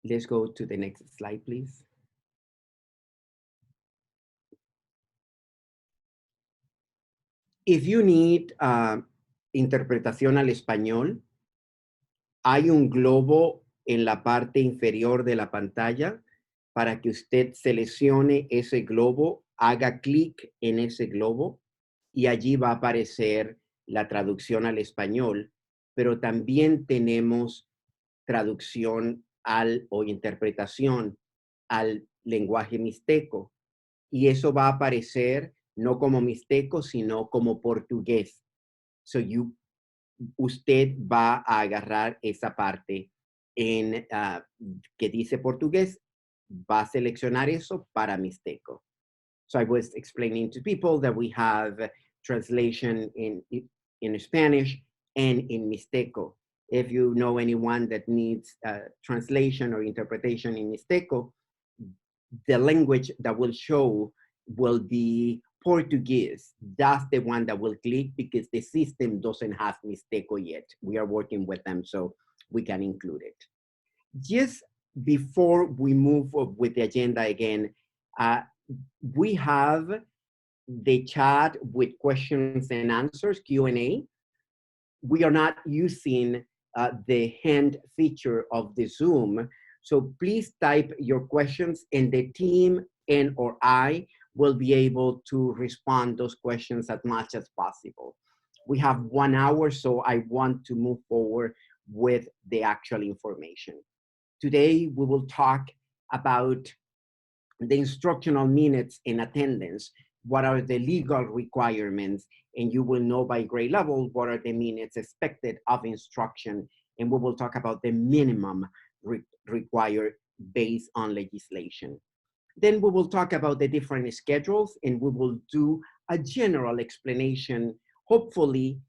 Let's go to the next slide, please. If you need interpretación al español, hay un globo en la parte inferior de la pantalla para que usted seleccione ese globo, haga clic en ese globo y allí va a aparecer la traducción al español, pero también tenemos traducción o interpretación al lenguaje mixteco. Y eso va a aparecer no como mixteco, sino como portugués. So usted va a agarrar esa parte que dice portugués, va a seleccionar eso para mixteco. So I was explaining to people that we have translation in Spanish and in Mixteco. If you know anyone that needs translation or interpretation in Mixteco, the language that will show will be Portuguese. That's the one that will click because the system doesn't have Mixteco yet. We are working with them, so we can include it. Just before we move with the agenda again, we have the chat with questions and answers, Q&A. We are not using the hand feature of the Zoom. So please type your questions and the team and or I will be able to respond those questions as much as possible. We have 1 hour, so I want to move forward with the actual information. Today, we will talk about the instructional minutes and attendance, what are the legal requirements, and you will know by grade level what are the minutes expected of instruction, and we will talk about the minimum required based on legislation. Then we will talk about the different schedules, and we will do a general explanation, hopefully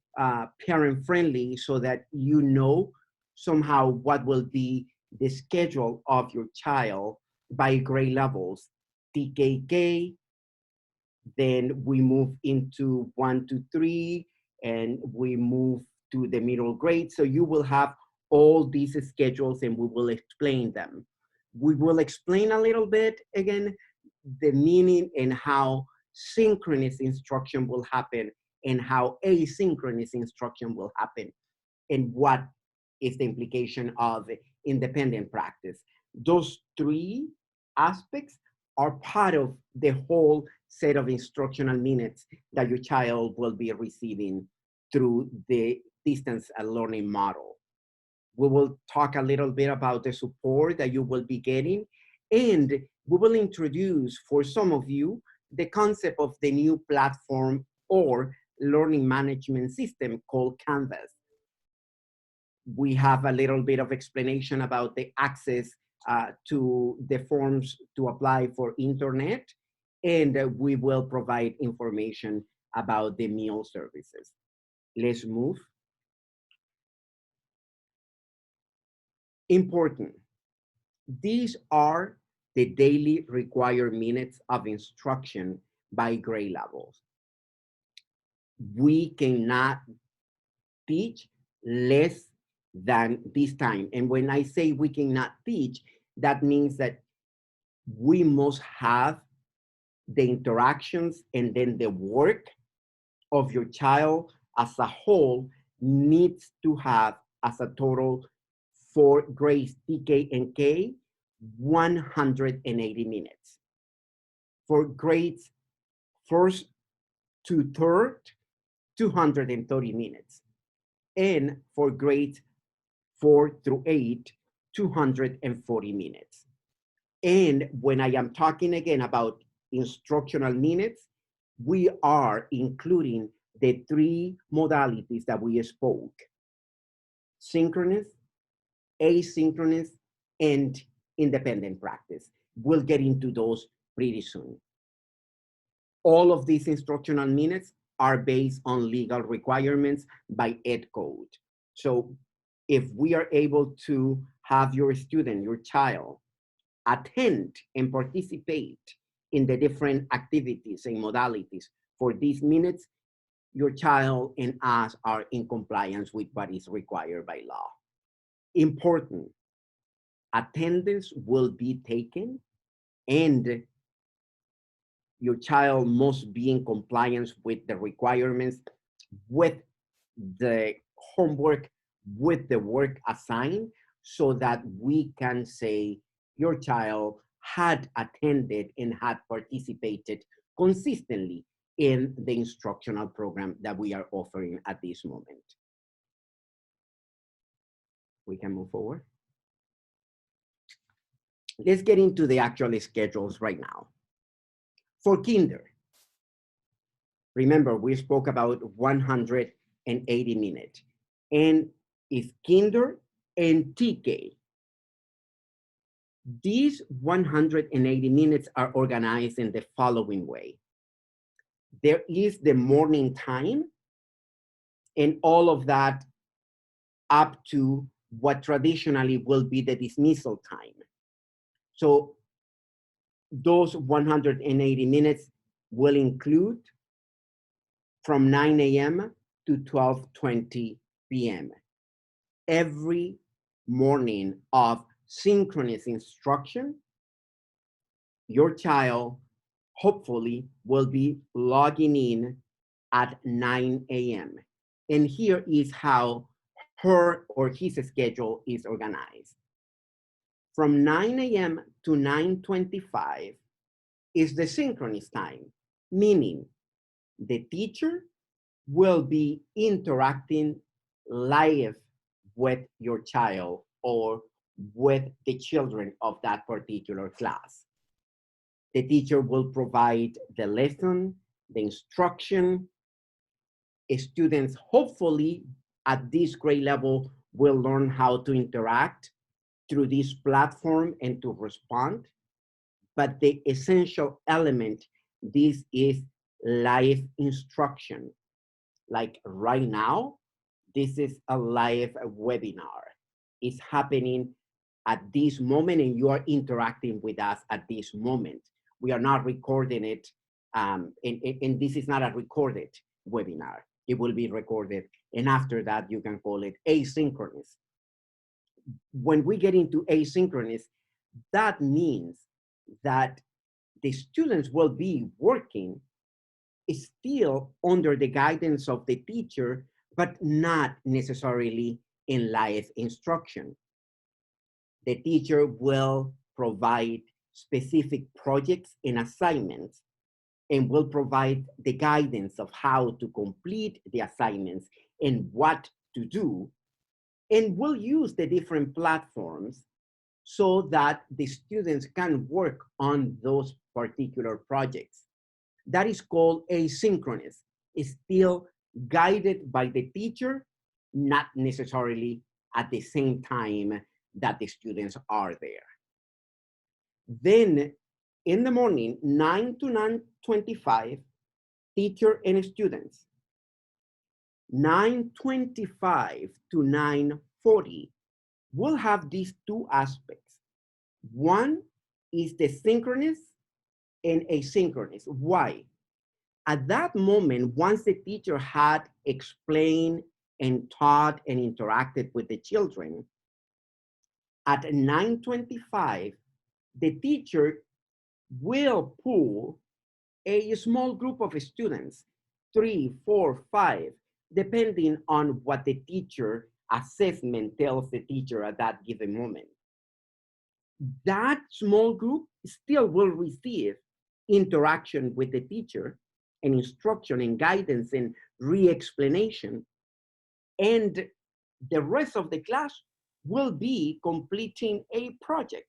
parent-friendly, so that you know somehow what will be the schedule of your child by grade levels, TKK, then we move into 1 to 3, and we move to the middle grade. So you will have all these schedules and we will explain them. We will explain a little bit, again, the meaning and how synchronous instruction will happen and how asynchronous instruction will happen and what is the implication of independent practice. Those three aspects are part of the whole set of instructional minutes that your child will be receiving through the distance learning model. We will talk a little bit about the support that you will be getting, and we will introduce for some of you the concept of the new platform or learning management system called Canvas. We have a little bit of explanation about the access to the forms to apply for internet, and we will provide information about the meal services. Let's move. Important. These are the daily required minutes of instruction by grade levels. We cannot teach less than this time. And when I say we cannot teach, that means that we must have the interactions and then the work of your child as a whole needs to have as a total for grades TK and K, 180 minutes. For grades first to third, 230 minutes. And for grades 4 through 8, 240 minutes. And when I am talking again about instructional minutes, we are including the three modalities that we spoke: synchronous, asynchronous, and independent practice. We'll get into those pretty soon. All of these instructional minutes are based on legal requirements by Ed Code. So if we are able to have your student, your child, attend and participate in the different activities and modalities for these minutes, your child and us are in compliance with what is required by law. Important. attendance will be taken, and your child must be in compliance with the requirements, with the homework, with the work assigned, so that we can say your child had attended and had participated consistently in the instructional program that we are offering at this moment. We can move forward. Let's get into the actual schedules right now. For kinder, remember we spoke about 180 minutes. And if kinder and TK, these 180 minutes are organized in the following way. There is the morning time and all of that up to what traditionally will be the dismissal time. So those 180 minutes will include from 9 a.m. to 12:20 p.m. every morning of synchronous instruction. Your child hopefully will be logging in at 9 a.m. And here is how her or his schedule is organized. From 9 a.m. to 9:25 is the synchronous time, meaning the teacher will be interacting live with your child or with the children of that particular class. The teacher will provide the lesson, the instruction. Students, hopefully, at this grade level, will learn how to interact through this platform and to respond. But the essential element, this is live instruction. Like right now, this is a live webinar. It's happening at this moment and you are interacting with us at this moment. We are not recording it, and this is not a recorded webinar. It will be recorded, and after that, you can call it asynchronous. When we get into asynchronous, that means that the students will be working still under the guidance of the teacher, but not necessarily in live instruction. The teacher will provide specific projects and assignments and will provide the guidance of how to complete the assignments and what to do, and will use the different platforms so that the students can work on those particular projects. That is called asynchronous. It's still guided by the teacher, not necessarily at the same time that the students are there. Then in the morning, 9 to 9:25, teacher and students. 9:25 to 9:40, we'll have these two aspects. One is the synchronous and asynchronous. Why? At that moment, once the teacher had explained and taught and interacted with the children, at 9:25, the teacher will pull a small group of students, 3, 4, 5, depending on what the teacher assessment tells the teacher at that given moment. That small group still will receive interaction with the teacher and instruction and guidance and re-explanation. And the rest of the class will be completing a project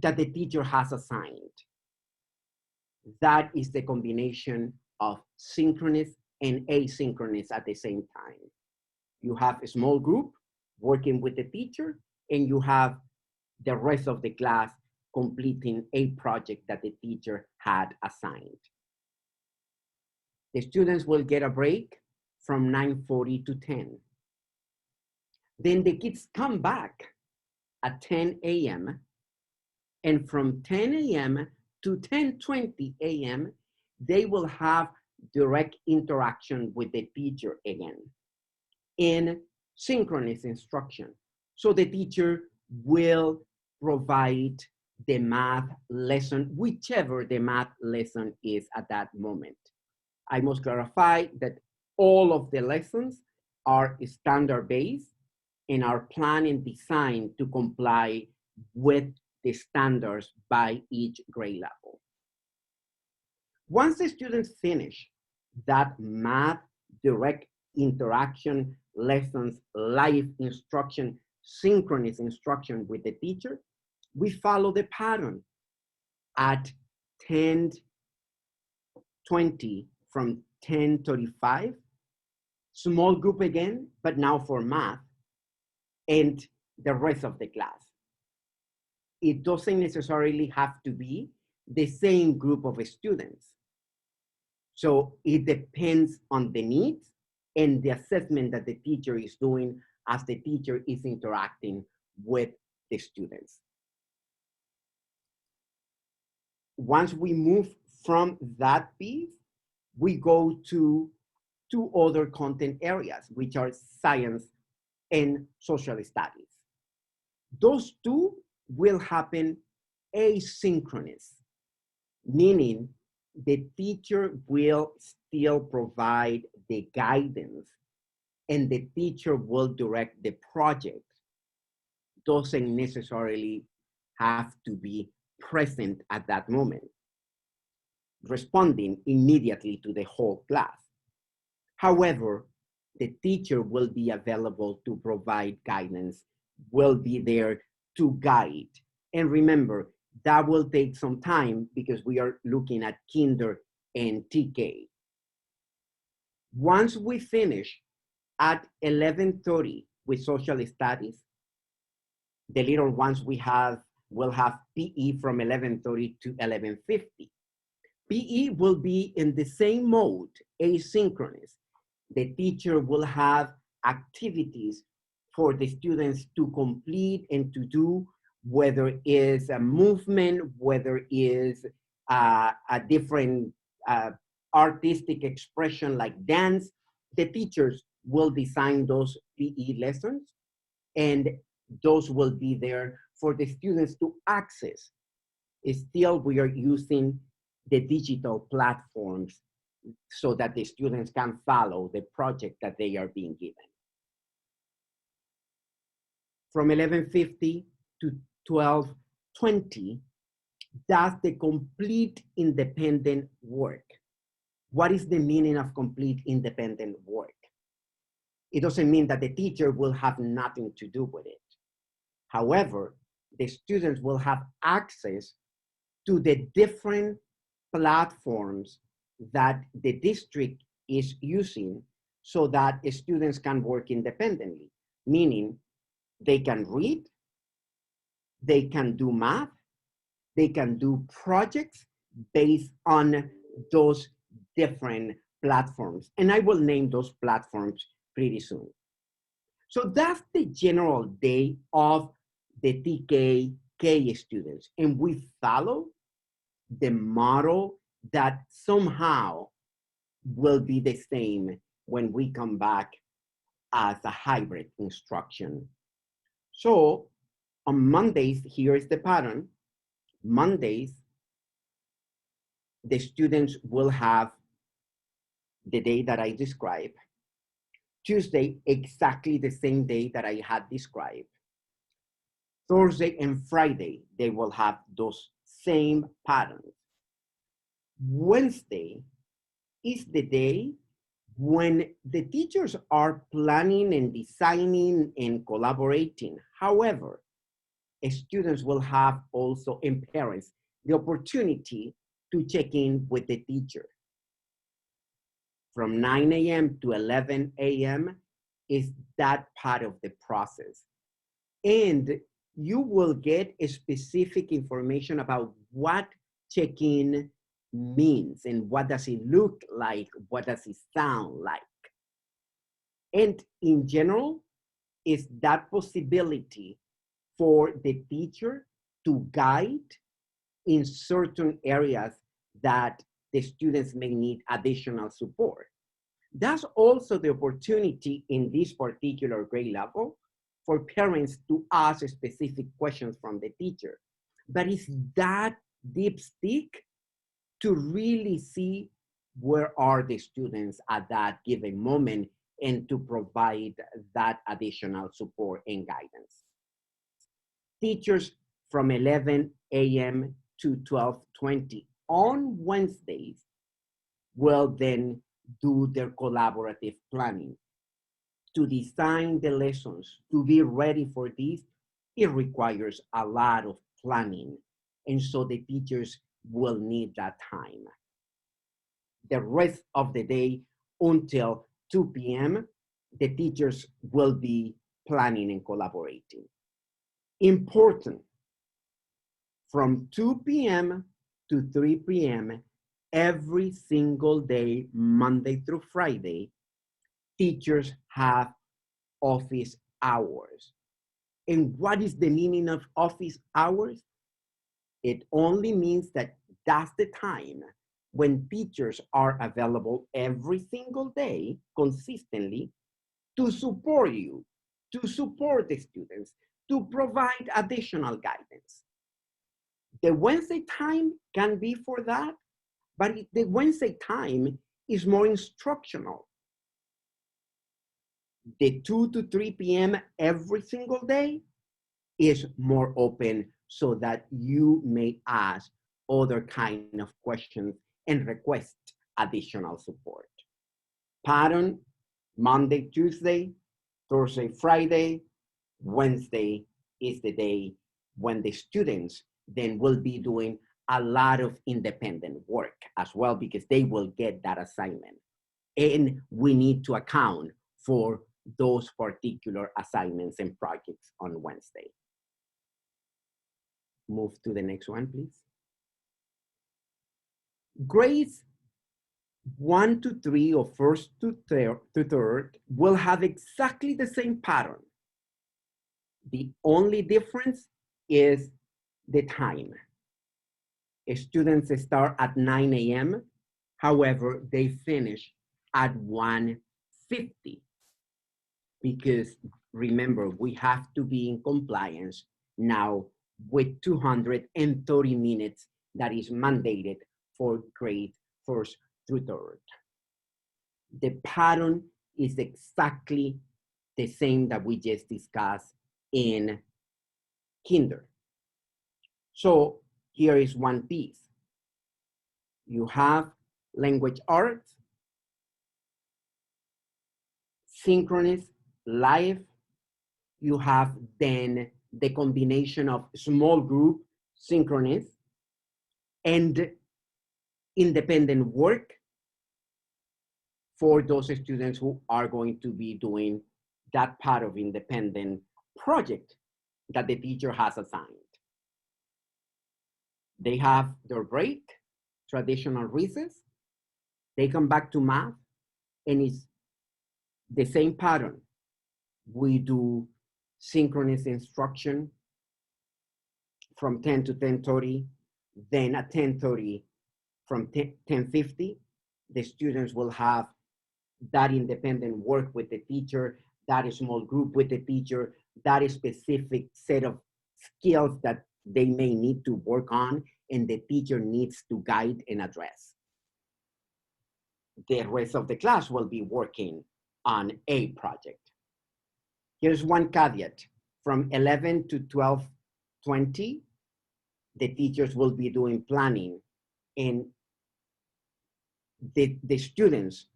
that the teacher has assigned. That is the combination of synchronous and asynchronous at the same time. You have a small group working with the teacher, and you have the rest of the class completing a project that the teacher had assigned. The students will get a break from 9:40 to 10. Then the kids come back at 10 a.m. and from 10 a.m. to 10:20 a.m., they will have direct interaction with the teacher again in synchronous instruction. So the teacher will provide the math lesson, whichever the math lesson is at that moment. I must clarify that all of the lessons are standard-based and are planned and designed to comply with the standards by each grade level. Once the students finish that math direct interaction lessons, live instruction, synchronous instruction with the teacher, we follow the pattern at 10:20 from 10:35, small group again, but now for math, and the rest of the class. It doesn't necessarily have to be the same group of students. So it depends on the needs and the assessment that the teacher is doing as the teacher is interacting with the students. Once we move from that piece, we go to two other content areas, which are science and social studies. Those two will happen asynchronous, meaning the teacher will still provide the guidance and the teacher will direct the project. Doesn't necessarily have to be present at that moment, responding immediately to the whole class. However, the teacher will be available to provide guidance, will be there to guide. And remember, that will take some time because we are looking at kinder and TK. Once we finish at 11:30 with social studies, the little ones will have PE from 11:30 to 11:50. PE will be in the same mode, asynchronous. The teacher will have activities for the students to complete and to do, whether it is a movement, whether it is a different artistic expression like dance. The teachers will design those PE lessons and those will be there for the students to access. Still, we are using the digital platforms so that the students can follow the project that they are being given. From 11:50 to 12:20, that's the complete independent work. What is the meaning of complete independent work? It doesn't mean that the teacher will have nothing to do with it. However, the students will have access to the different platforms that the district is using so that students can work independently, meaning they can read, they can do math, they can do projects based on those different platforms. And I will name those platforms pretty soon. So that's the general day of the TK students. And we follow the model that somehow will be the same when we come back as a hybrid instruction. So on Mondays, here is the pattern. Mondays, the students will have the day that I described. Tuesday, exactly the same day that I had described. Thursday and Friday, they will have those same patterns. Wednesday is the day when the teachers are planning and designing and collaborating. However, students will have also, and parents, the opportunity to check in with the teacher. From 9 a.m. to 11 a.m. is that part of the process. And you will get a specific information about what check-in means and what does it look like, what does it sound like. And in general, is that possibility for the teacher to guide in certain areas that the students may need additional support. That's also the opportunity in this particular grade level for parents to ask specific questions from the teacher, but it's that dipstick to really see where are the students at that given moment and to provide that additional support and guidance. Teachers from 11 a.m. to 12:20 on Wednesdays will then do their collaborative planning. To design the lessons, to be ready for this, it requires a lot of planning. And so the teachers will need that time. The rest of the day until 2 p.m., the teachers will be planning and collaborating. Important, from 2 p.m. to 3 p.m. every single day, Monday through Friday, teachers have office hours. And what is the meaning of office hours? It only means that that's the time when teachers are available every single day consistently to support you, to support the students, to provide additional guidance. The Wednesday time can be for that, but the Wednesday time is more instructional. The 2 to 3 p.m. every single day is more open so that you may ask other kind of questions and request additional support. Pattern, Monday, Tuesday, Thursday, Friday, Wednesday is the day when the students then will be doing a lot of independent work as well, because they will get that assignment. And we need to account for those particular assignments and projects on Wednesday. Move to the next one, please. Grades 1 to 3 or first to third will have exactly the same pattern. The only difference is the time. Students start at 9 a.m. However, they finish at 1:50, because remember, we have to be in compliance now with 230 minutes that is mandated for grade first through third. The pattern is exactly the same that we just discussed in kinder. So here is one piece. You have language arts, synchronous, live. You have then the combination of small group, synchronous, and independent work for those students who are going to be doing that part of independent project that the teacher has assigned. They have their break, traditional recess, they come back to math, and it's the same pattern. We do synchronous instruction from 10 to 10:30, then at 10:30 from 10:50, the students will have that independent work with the teacher, that small group with the teacher, that specific set of skills that they may need to work on and the teacher needs to guide and address. The rest of the class will be working on a project. Here's one caveat. From 11 to 12:20, the teachers will be doing planning, and the students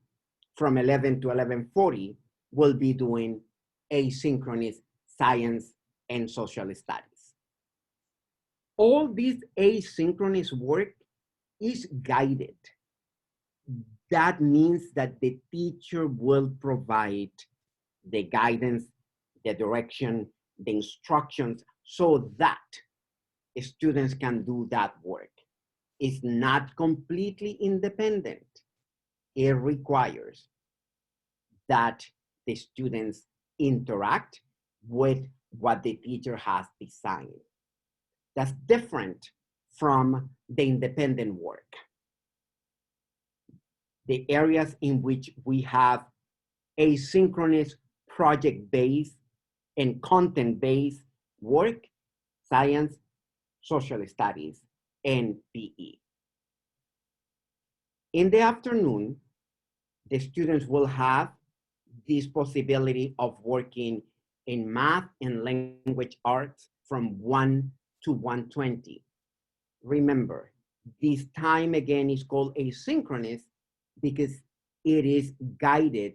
from 11 to 11:40 will be doing asynchronous science and social studies. All this asynchronous work is guided. That means that the teacher will provide the guidance, the direction, the instructions, so that students can do that work. It's not completely independent. It requires that the students interact with what the teacher has designed. That's different from the independent work. The areas in which we have asynchronous project-based and content-based work, science, social studies, and PE. In the afternoon, the students will have this possibility of working in math and language arts from 1 to 1:20. Remember, this time again is called asynchronous because it is guided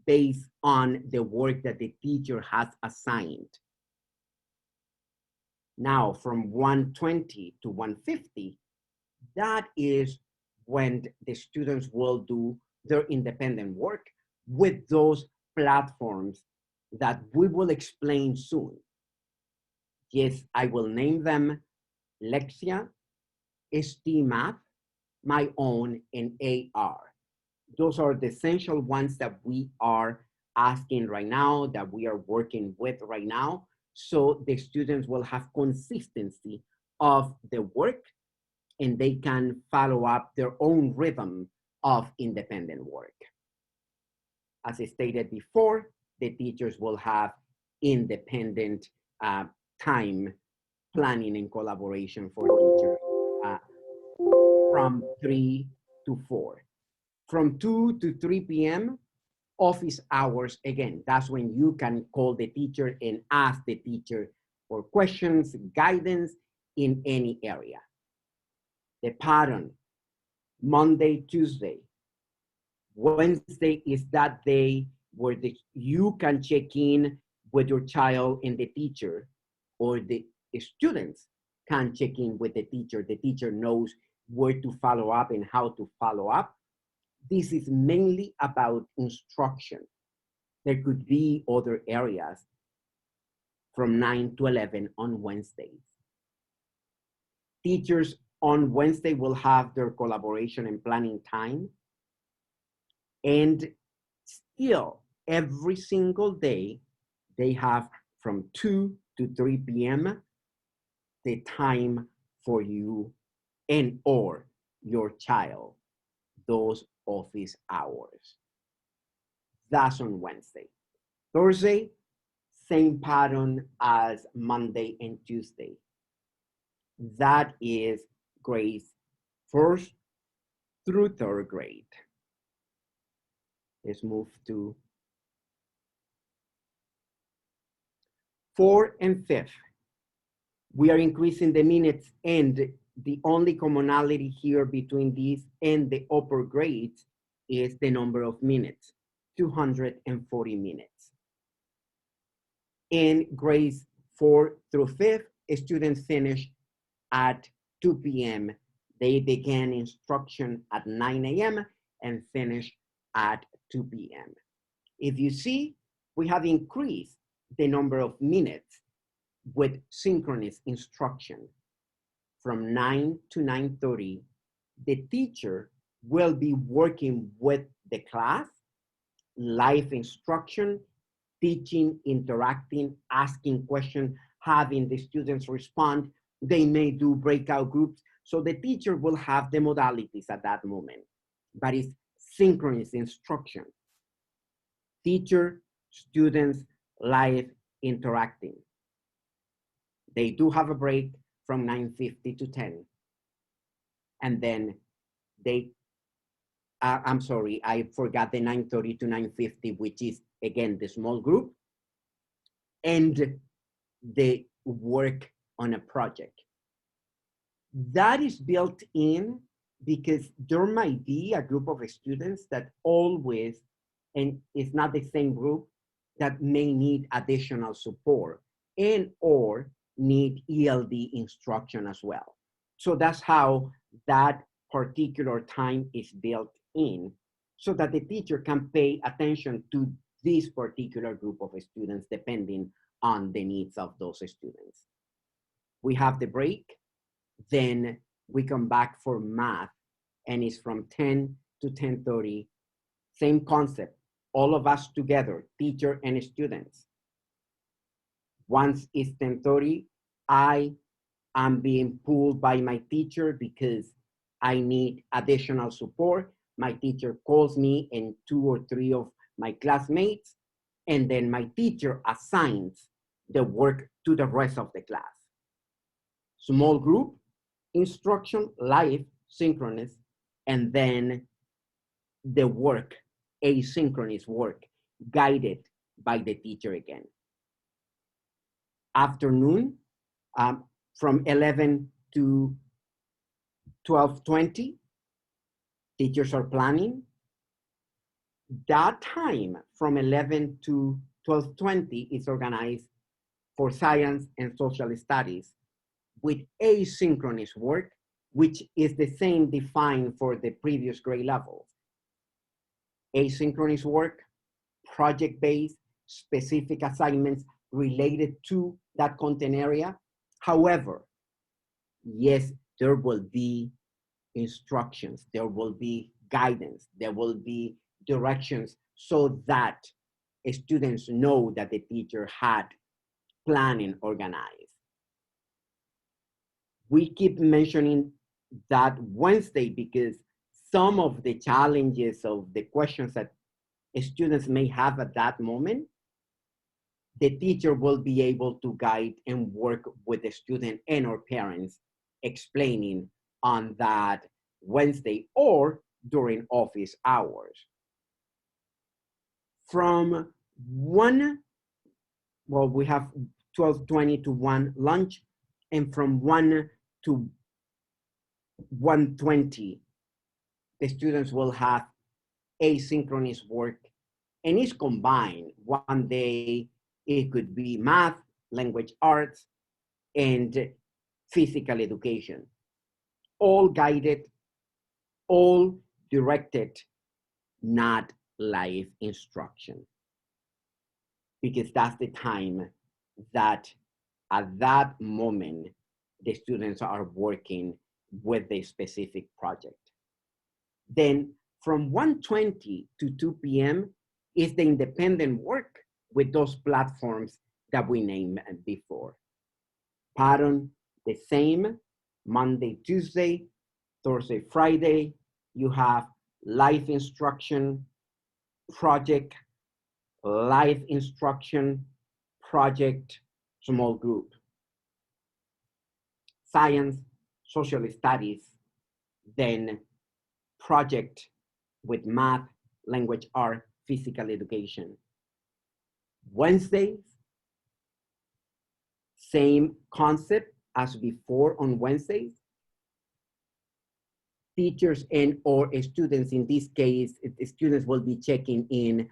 based on the work that the teacher has assigned. Now, from 1:20 to 1:50, that is when the students will do their independent work with those platforms that we will explain soon. Yes, I will name them Lexia, STMath, my own, and AR. Those are the essential ones that we are asking right now, that we are working with right now, so the students will have consistency of the work and they can follow up their own rhythm of independent work. As I stated before, the teachers will have independent time planning and collaboration for teachers from 3 to 4. From 2 to 3 p.m., office hours, again, that's when you can call the teacher and ask the teacher for questions, guidance in any area. The pattern, Monday, Tuesday, Wednesday is that day where you can check in with your child and the teacher, or the students can check in with the teacher. The teacher knows where to follow up and how to follow up. This is mainly about instruction. There could be other areas from 9 to 11 on Wednesdays. Teachers on Wednesday will have their collaboration and planning time. And still, every single day, they have from 2 to 3 p.m. the time for you and or your child, those office hours. That's on Wednesday. Thursday, same pattern as Monday and Tuesday. That is grades 1st through 3rd grade. Let's move to 4th and 5th. We are increasing the minutes, and the only commonality here between these and the upper grades is the number of minutes, 240 minutes. In grades 4 through 5th, students finish at 2 p.m. They began instruction at 9 a.m. and finish at 2 p.m. If you see, we have increased the number of minutes with synchronous instruction. From 9 to 9:30, the teacher will be working with the class, live instruction, teaching, interacting, asking questions, having the students respond. They may do breakout groups. So the teacher will have the modalities at that moment, but it's synchronous instruction. Teacher, students, live interacting. They do have a break from 9:50 to 10. And then I'm sorry, I forgot the 9:30 to 9:50, which is again the small group and the work on a project. That is built in because there might be a group of students that always, and it's not the same group, that may need additional support and or need ELD instruction as well. So that's how that particular time is built in, so that the teacher can pay attention to this particular group of students depending on the needs of those students. We have the break, then we come back for math, and it's from 10 to 10:30. Same concept, all of us together, teacher and students. Once it's 10:30, I am being pulled by my teacher because I need additional support. My teacher calls me and 2 or 3 of my classmates, and then my teacher assigns the work to the rest of the class. Small group, instruction, live, synchronous, and then the work, asynchronous work, guided by the teacher again. Afternoon, from 11 to 12:20, teachers are planning. That time from 11 to 12:20 is organized for science and social studies with asynchronous work, which is the same defined for the previous grade levels. Asynchronous work, project-based, specific assignments related to that content area. However, yes, there will be instructions, there will be guidance, there will be directions so that students know that the teacher had planned and organized. We keep mentioning that Wednesday because some of the challenges of the questions that students may have at that moment, the teacher will be able to guide and work with the student and or parents explaining on that Wednesday or during office hours. From we have 12:20 to 1 lunch, and from 1 to 1:20, the students will have asynchronous work, and it's combined. One day, it could be math, language arts, and physical education. All guided, all directed, not live instruction. Because that's the time that at that moment, the students are working with a specific project. Then from 1:20 to 2 p.m. is the independent work with those platforms that we named before. Pattern, the same, Monday, Tuesday, Thursday, Friday, you have live instruction, project, live instruction, project, small group. Science, social studies, then project with math, language art, physical education. Wednesdays, same concept as before on Wednesdays. Teachers and or students, in this case, students will be checking in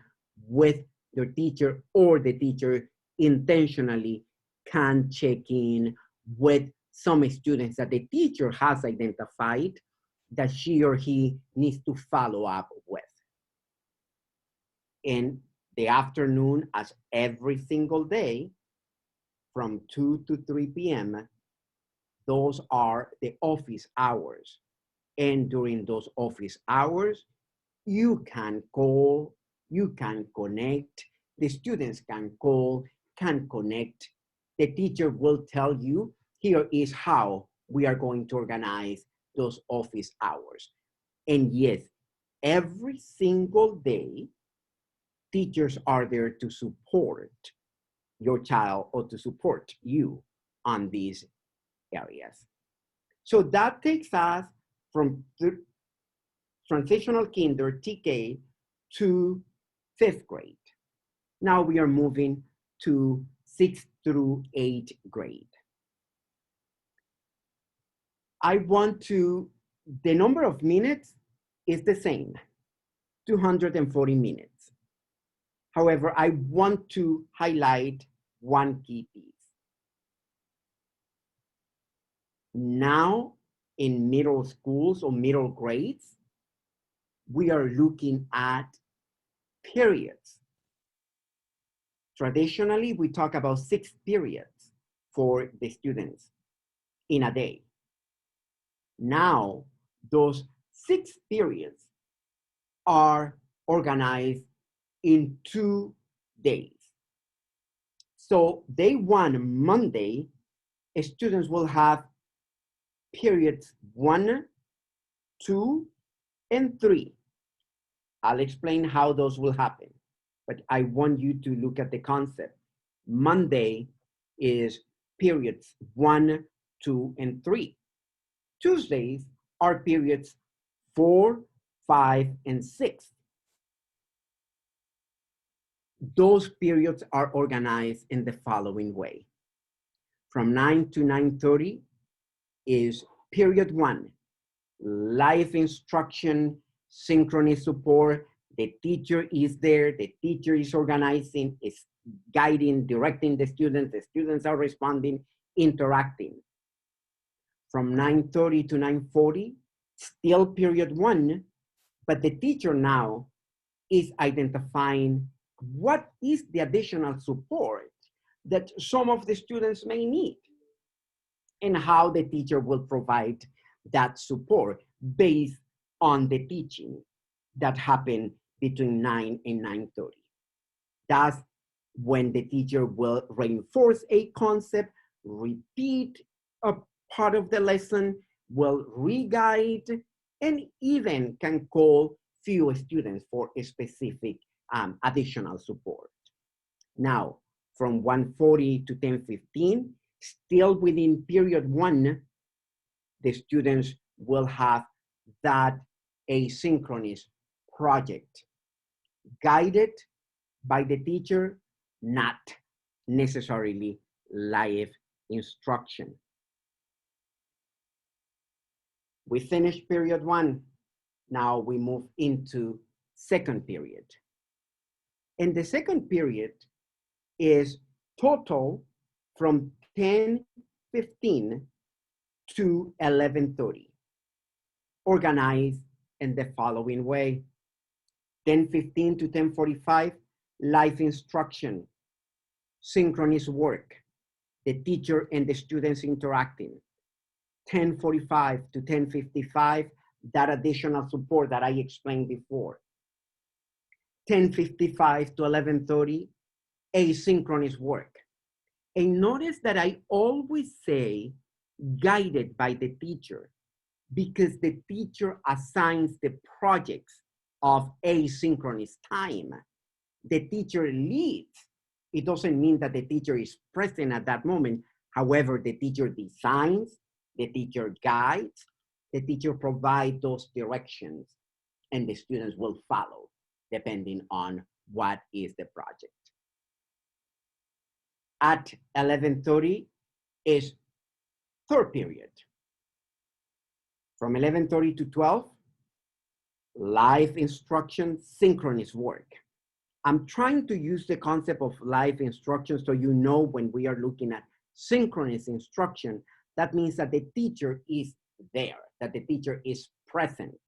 with their teacher, or the teacher intentionally can check in with some students that the teacher has identified that she or he needs to follow up with. In the afternoon, as every single day, from 2 to 3 p.m., those are the office hours. And during those office hours, you can call, you can connect, the students can call, can connect. The teacher will tell you, here is how we are going to organize those office hours. And yes, every single day, teachers are there to support your child or to support you on these areas. So that takes us from transitional kinder, TK, to 5th grade. Now we are moving to 6th through 8th grade. The number of minutes is the same, 240 minutes. However, I want to highlight one key piece. Now, in middle schools or middle grades, we are looking at periods. Traditionally, we talk about 6 periods for the students in a day. Now, those 6 periods are organized in 2 days. So day 1, Monday, students will have periods 1, 2, and 3. I'll explain how those will happen, but I want you to look at the concept. Monday, is periods 1, 2, and 3. Tuesdays are periods 4, 5, and 6. Those periods are organized in the following way. From 9 to 9:30 is period 1, live instruction, synchronous support. The teacher is there, the teacher is organizing, is guiding, directing the students are responding, interacting. From 9:30 to 9:40, still period 1, but the teacher now is identifying what is the additional support that some of the students may need and how the teacher will provide that support based on the teaching that happened between 9 and 9:30. That's when the teacher will reinforce a concept, repeat a part of the lesson, will re-guide, and even can call few students for a specific additional support. Now, from 1:40 to 10:15, still within period 1, the students will have that asynchronous project guided by the teacher, not necessarily live instruction. We finished period 1. Now we move into second period. And the second period is total from 10:15 to 11:30, organized in the following way. 10:15 to 10:45, live instruction, synchronous work, the teacher and the students interacting. 10:45 to 10:55, that additional support that I explained before. 10:55 to 11:30, asynchronous work. And notice that I always say guided by the teacher, because the teacher assigns the projects of asynchronous time. The teacher leads. It doesn't mean that the teacher is present at that moment. However, the teacher designs, the teacher guides, the teacher provides those directions, and the students will follow depending on what is the project. At 11:30 is third period. From 11:30 to 12, live instruction, synchronous work. I'm trying to use the concept of live instruction so you know when we are looking at synchronous instruction, that means that the teacher is there, that the teacher is present,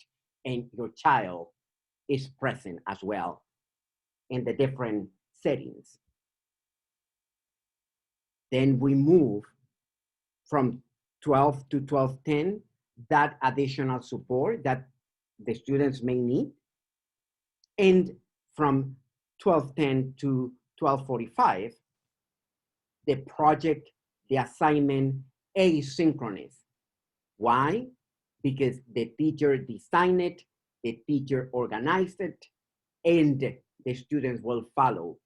and your child is present as well in the different settings. Then we move from 12 to 12:10, that additional support that the students may need. And from 12:10 to 12:45, the project, the assignment, asynchronous. Why? Because the teacher designed it, the teacher organized it, and the students will follow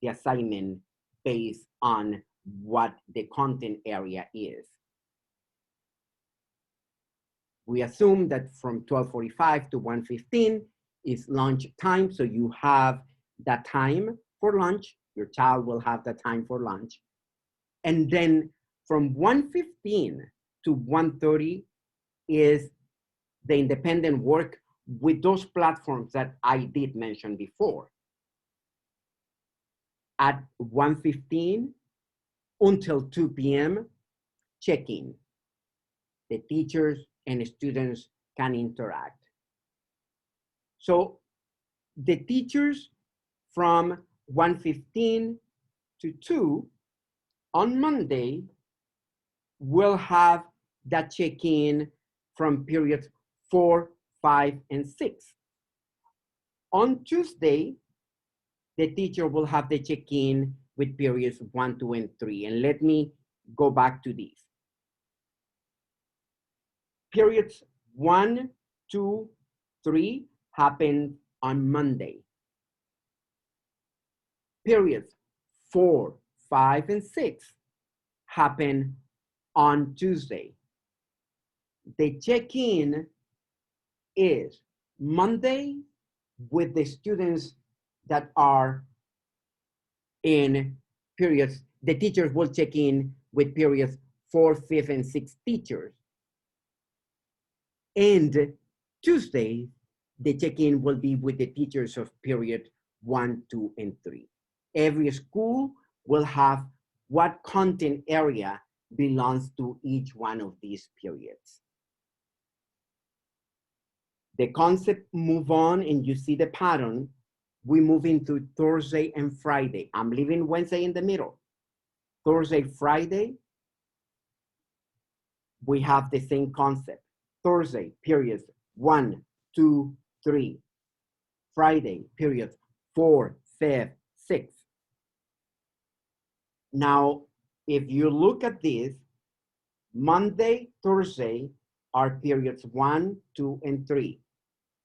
the assignment based on what the content area is. We assume that from 12:45 to 1:15 is lunch time, so you have that time for lunch. Your child will have that time for lunch. And then from 1:15 to 1:30 is the independent work with those platforms that I did mention before. At 1:15 until 2 p.m., check-in. The teachers and students can interact. So the teachers from 1:15 to 2 on Monday will have that check-in from periods 4, 5, and 6. On Tuesday, the teacher will have the check-in with periods 1, 2, and 3. And let me go back to these. Periods 1, 2, 3 happen on Monday. Periods 4, 5, and 6 happen on Tuesday. The check-in is Monday with the students that are in periods. The teachers will check in with periods 4, 5, and 6 teachers. And Tuesday, the check-in will be with the teachers of period 1, 2, and 3. Every school will have what content area belongs to each one of these periods. The concept move on, and you see the pattern. We move into Thursday and Friday. I'm leaving Wednesday in the middle. Thursday, Friday, we have the same concept. Thursday, periods 1, 2, 3. Friday, periods 4, 5, 6. Now, if you look at this, Monday, Thursday are periods 1, 2, and 3.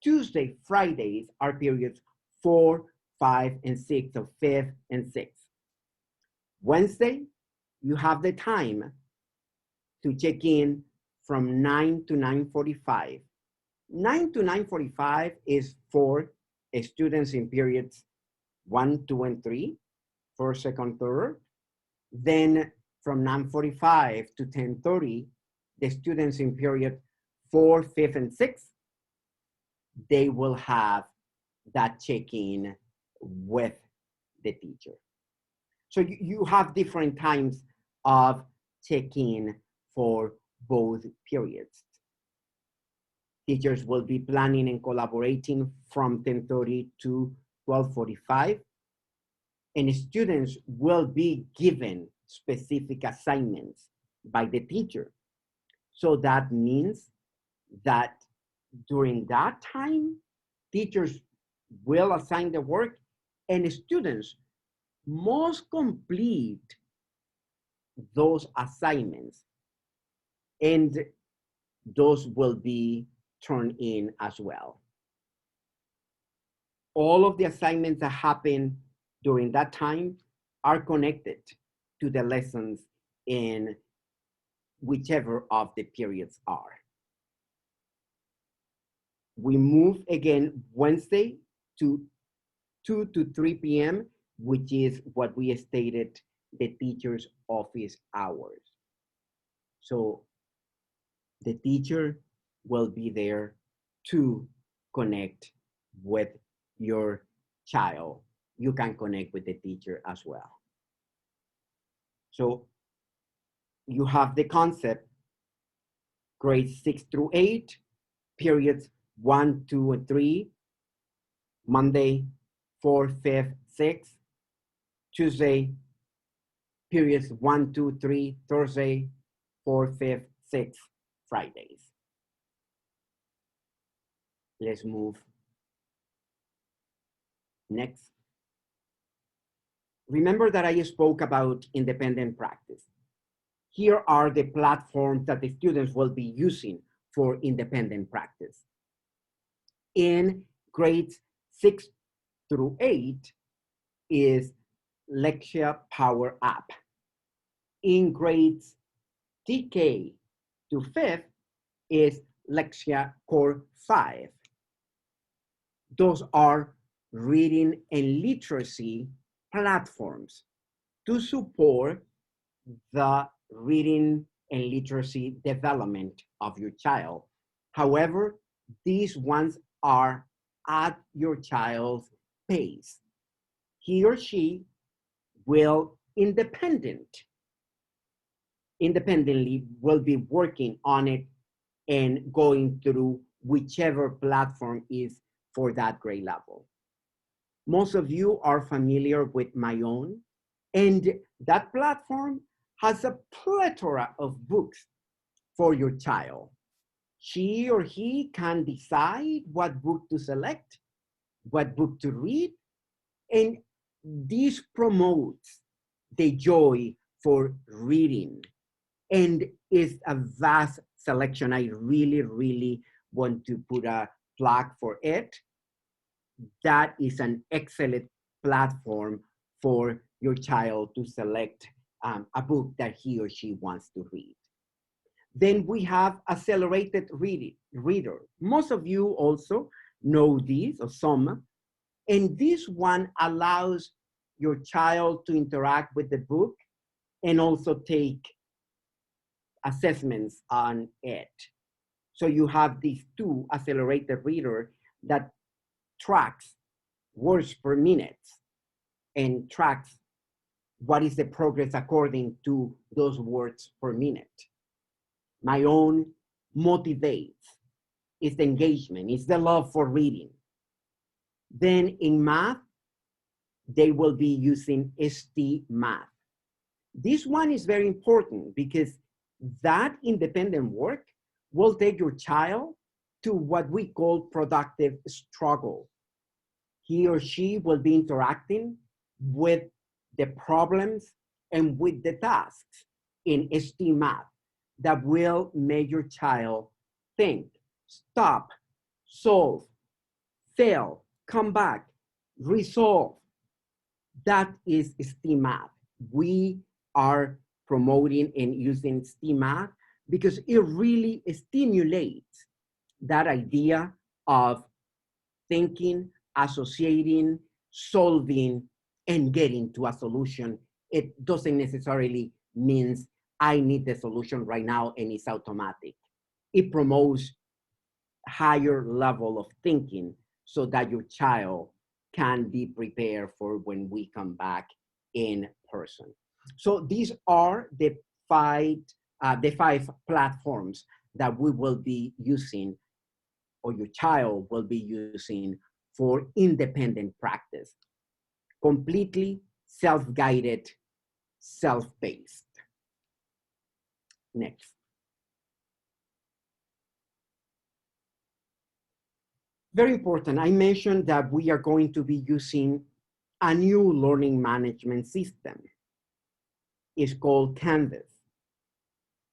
Tuesday, Fridays are periods 4, 5, and 6, so 5 and 6. Wednesday, you have the time to check in from 9 to 9:45. 9 to 9:45 is for students in periods 1, 2, and 3, first, second, third. Then from 9:45 to 10:30, the students in period 4, 5, and 6, they will have that check-in with the teacher. So you have different times of check-in for both periods. Teachers will be planning and collaborating from 10:30 to 12:45, and students will be given specific assignments by the teacher. So that means that during that time, teachers will assign the work, and students must complete those assignments, and those will be turned in as well. All of the assignments that happen during that time are connected to the lessons in whichever of the periods are. We move again Wednesday to 2 to 3 p.m., which is what we stated, the teacher's office hours. So the teacher will be there to connect with your child. You can connect with the teacher as well. So you have the concept, grades 6 through 8, periods 1, 2, and 3, Monday, 4, 5, 6, Tuesday, periods 1, 2, 3, Thursday, 4, 5, 6, Fridays. Let's move next. Remember that I spoke about independent practice. Here are the platforms that the students will be using for independent practice. In grades 6 through 8 is Lexia Power App. In grades TK to 5th is Lexia Core 5. Those are reading and literacy platforms to support the reading and literacy development of your child. However, these ones are at your child's pace. He or she will independently will be working on it and going through whichever platform is for that grade level. Most of you are familiar with My Own, and that platform has a plethora of books for your child. She or he can decide what book to select, what book to read, and this promotes the joy for reading, and is a vast selection. I really want to put a plug for it. That is an excellent platform for your child to select a book that he or she wants to read. Then we have accelerated reader. Most of you also know this, or some, and this one allows your child to interact with the book and also take assessments on it. So you have these two accelerated reader that tracks words per minute and tracks what is the progress according to those words per minute. My own motivates, it's the engagement, it's the love for reading. Then in math, they will be using ST Math. This one is very important because that independent work will take your child to what we call productive struggle. He or she will be interacting with the problems and with the tasks in ST Math that will make your child think, stop, solve, fail, come back, resolve. That is STEAM Math. We are promoting and using STEAM Math because it really stimulates that idea of thinking, associating, solving, and getting to a solution. It doesn't necessarily mean I need the solution right now and it's automatic. It promotes higher level of thinking so that your child can be prepared for when we come back in person. So these are the five platforms that we will be using, or your child will be using, for independent practice. Completely self-guided, self-paced. Next. Very important, I mentioned that we are going to be using a new learning management system. It's called Canvas.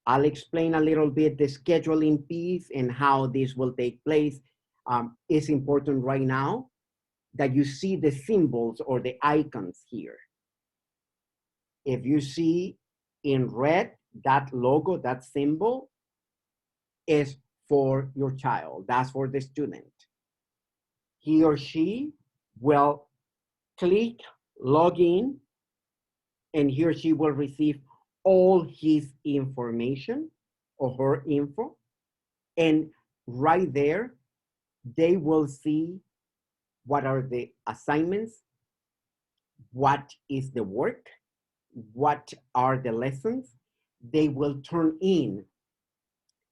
I'll explain a little bit the scheduling piece and how this will take place. It's important right now that you see the symbols or the icons here. If you see in red, that logo, that symbol is for your child, that's for the student. He or she will click log in, and he or she will receive all his information or her info. And right there, they will see what are the assignments, what is the work, what are the lessons. They will turn in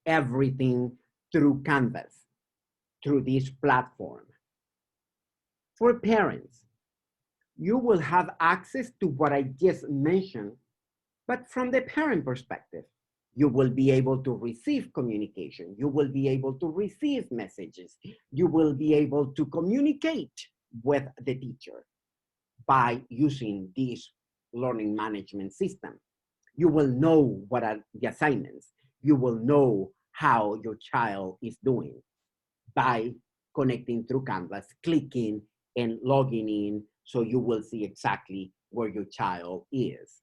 everything through Canvas, through this platform. For parents, you will have access to what I just mentioned, but from the parent perspective. You will be able to receive communication. You will be able to receive messages. You will be able to communicate with the teacher by using this learning management system. You will know what are the assignments. You will know how your child is doing by connecting through Canvas, clicking and logging in, so you will see exactly where your child is.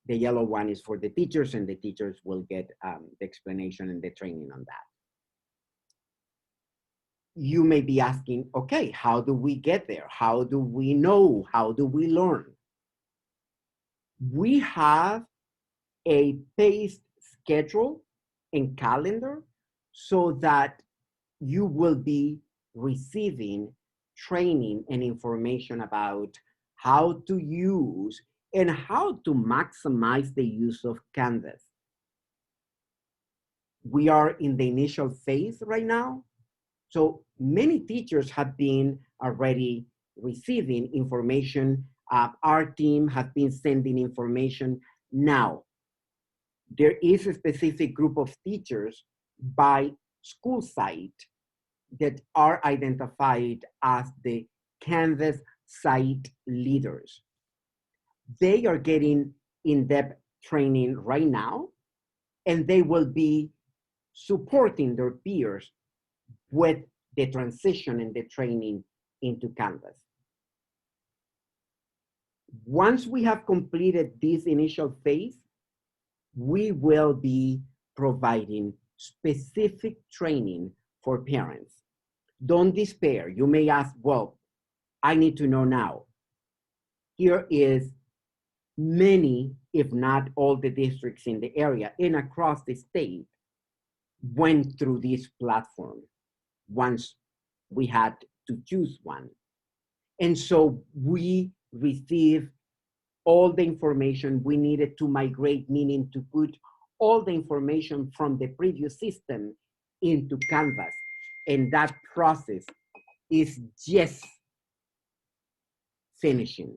The yellow one is for the teachers, and the teachers will get the explanation and the training on that. You may be asking, okay, how do we get there? How do we know? How do we learn? We have a paced schedule and calendar so that you will be receiving training and information about how to use and how to maximize the use of Canvas. We are in the initial phase right now, so many teachers have been already receiving information. Our team has been sending information. Now, there is a specific group of teachers by school site that are identified as the Canvas site leaders. They are getting in-depth training right now, and they will be supporting their peers with the transition and the training into Canvas. Once we have completed this initial phase, we will be providing specific training for parents. Don't despair. You may ask, well, I need to know now. Here is many, if not all the districts in the area and across the state went through this platform once we had to choose one. And so we received all the information we needed to migrate, meaning to put all the information from the previous system into Canvas. And that process is just finishing.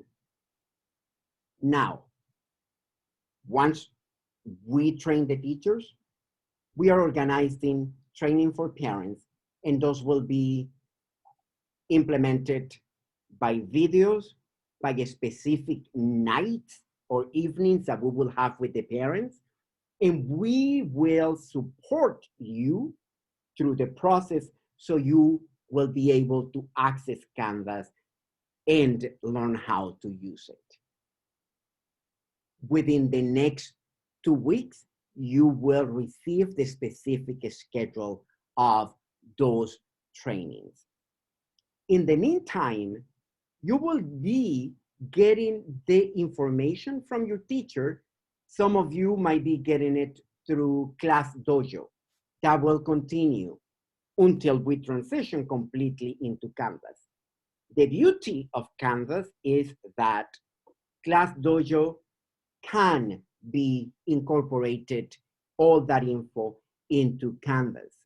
Now, once we train the teachers, we are organizing training for parents, and those will be implemented by videos, by a specific nights or evenings that we will have with the parents. And we will support you through the process so you will be able to access Canvas and learn how to use it. Within the next 2 weeks, you will receive the specific schedule of those trainings. In the meantime, you will be getting the information from your teacher. Some of you might be getting it through Class Dojo. That will continue until we transition completely into Canvas. The beauty of Canvas is that Class Dojo can be incorporated, all that info, into Canvas.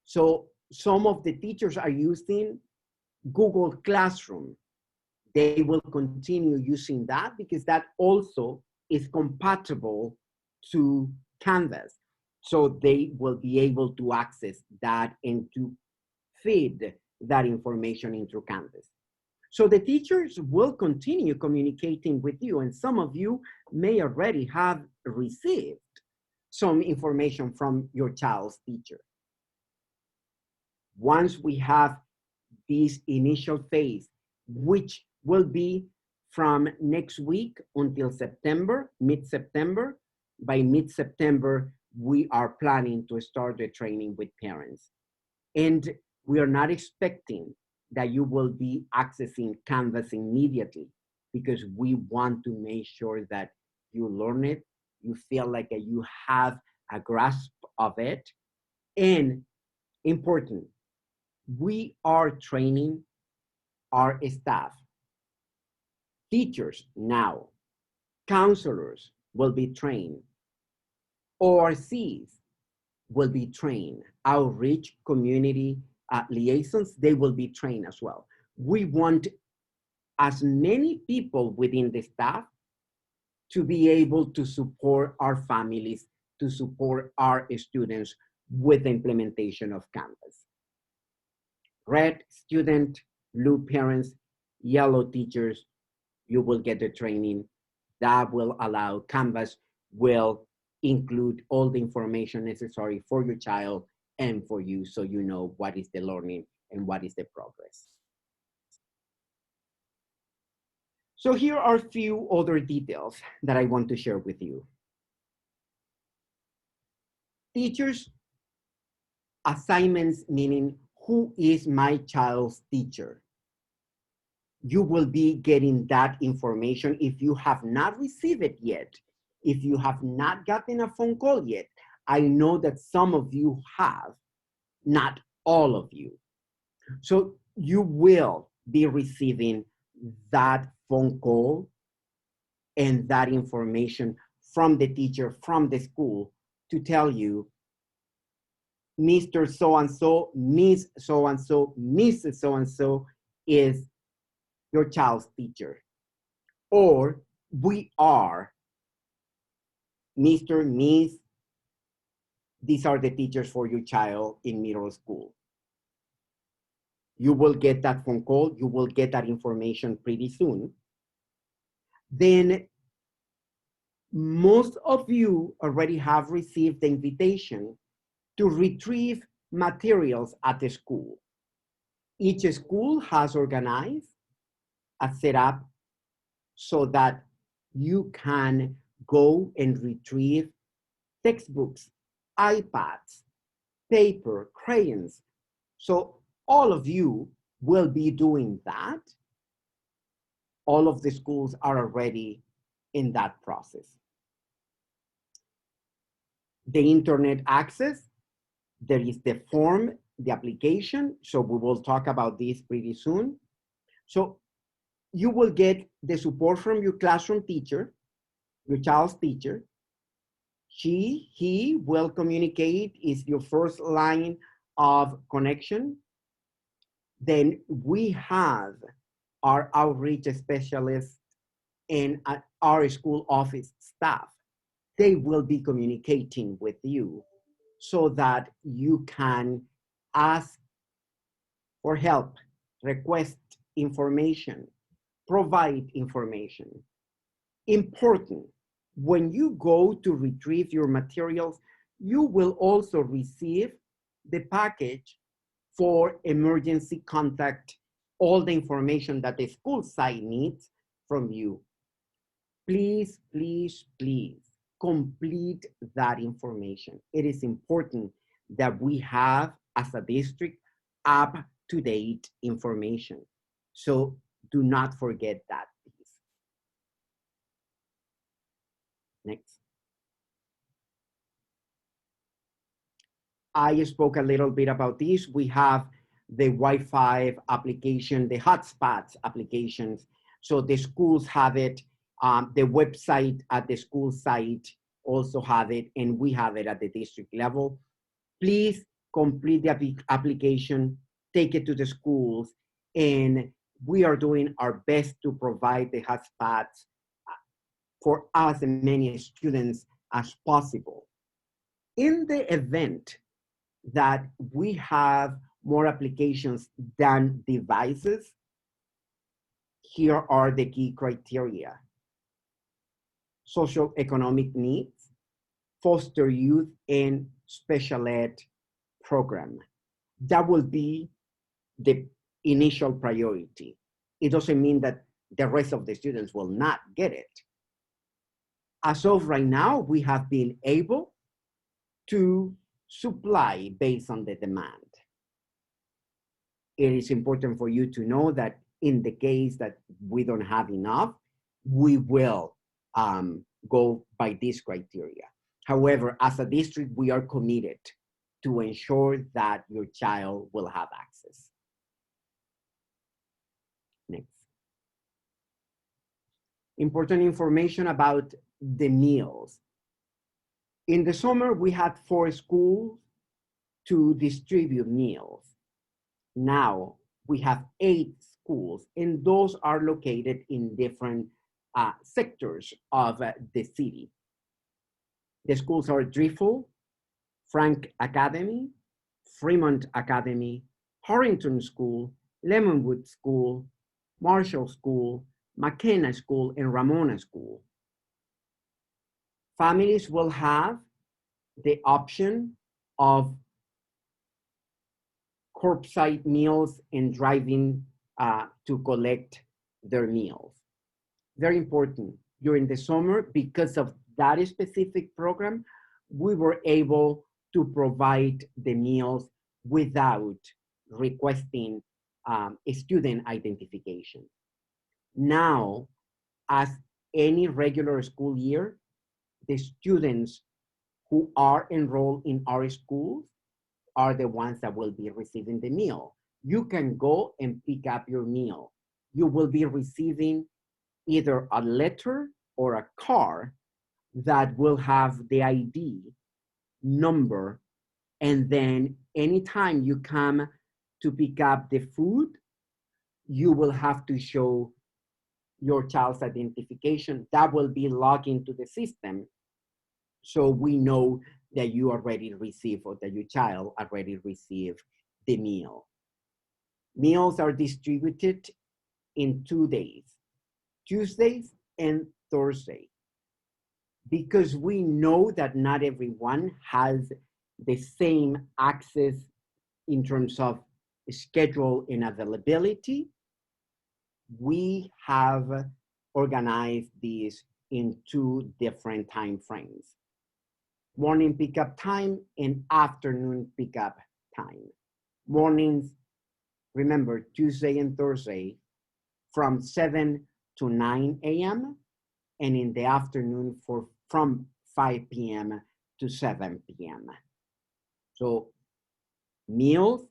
So some of the teachers are using Google Classroom. They will continue using that because that also is compatible to Canvas. So they will be able to access that and to feed that information into Canvas. So the teachers will continue communicating with you, and some of you may already have received some information from your child's teacher. Once we have this initial phase, which will be from next week until September, mid-September. By mid-September, we are planning to start the training with parents. And we are not expecting that you will be accessing Canvas immediately because we want to make sure that you learn it, you feel like you have a grasp of it. And important, we are training our staff. Teachers now, counselors will be trained, ORCs will be trained, outreach community liaisons, they will be trained as well. We want as many people within the staff to be able to support our families, to support our students with the implementation of Canvas. Red student, blue parents, yellow teachers, you will get the training that will allow Canvas will include all the information necessary for your child and for you so you know what is the learning and what is the progress. So here are a few other details that I want to share with you. Teachers' assignments, meaning who is my child's teacher? You will be getting that information if you have not received it yet. If you have not gotten a phone call yet, I know that some of you have, not all of you. So you will be receiving that phone call and that information from the teacher, from the school, to tell you, Mr. So-and-so, Miss So-and-so, Mrs. So-and-so is your child's teacher. Or we are Mr., Miss, these are the teachers for your child in middle school. You will get that phone call, you will get that information pretty soon. Then most of you already have received the invitation to retrieve materials at the school. Each school has organized a setup so that you can go and retrieve textbooks, iPads, paper, crayons. So all of you will be doing that. All of the schools are already in that process. The internet access, there is the form, the application. So we will talk about this pretty soon. So you will get the support from your classroom teacher, your child's teacher. He will communicate, is your first line of connection. Then we have our outreach specialists and our school office staff. They will be communicating with you so that you can ask for help, request information, provide information. Important, when you go to retrieve your materials, you will also receive the package for emergency contact, all the information that the school site needs from you. Please, please, please complete that information. It is important that we have, as a district, up-to-date information. So do not forget that, please. Next. I spoke a little bit about this. We have the Wi-Fi application, the hotspots applications. So the schools have it. The website at the school site also have it, and we have it at the district level. Please complete the application, take it to the schools, and we are doing our best to provide the hotspots for as many students as possible. In the event that we have more applications than devices, here are the key criteria. Socioeconomic needs, foster youth and special ed program. That will be the initial priority. It doesn't mean that the rest of the students will not get it. As of right now, we have been able to supply based on the demand. It is important for you to know that in the case that we don't have enough, we will go by this criteria. However, as a district, we are committed to ensure that your child will have access. Next. Important information about the meals. In the summer, we had 4 schools to distribute meals. Now we have 8 schools, and those are located in different sectors of the city. The schools are Driftle, Frank Academy, Fremont Academy, Harrington School, Lemonwood School, Marshall School, McKenna School, and Ramona School. Families will have the option of curbside meals and driving to collect their meals. Very important. During the summer, because of that specific program, we were able to provide the meals without requesting a student identification. Now, as any regular school year, the students who are enrolled in our schools are the ones that will be receiving the meal. You can go and pick up your meal. You will be receiving either a letter or a card that will have the ID number, and then anytime you come to pick up the food, you will have to show your child's identification. That will be logged into the system, so we know that you already received, or that your child already received the meal. Meals are distributed in 2 days, Tuesdays and Thursdays, because we know that not everyone has the same access in terms of schedule and availability. We have organize these in two different time frames: morning pickup time and afternoon pickup time. Mornings, remember, Tuesday and Thursday from 7 to 9 a.m. and in the afternoon from 5 p.m. to 7 p.m. So meals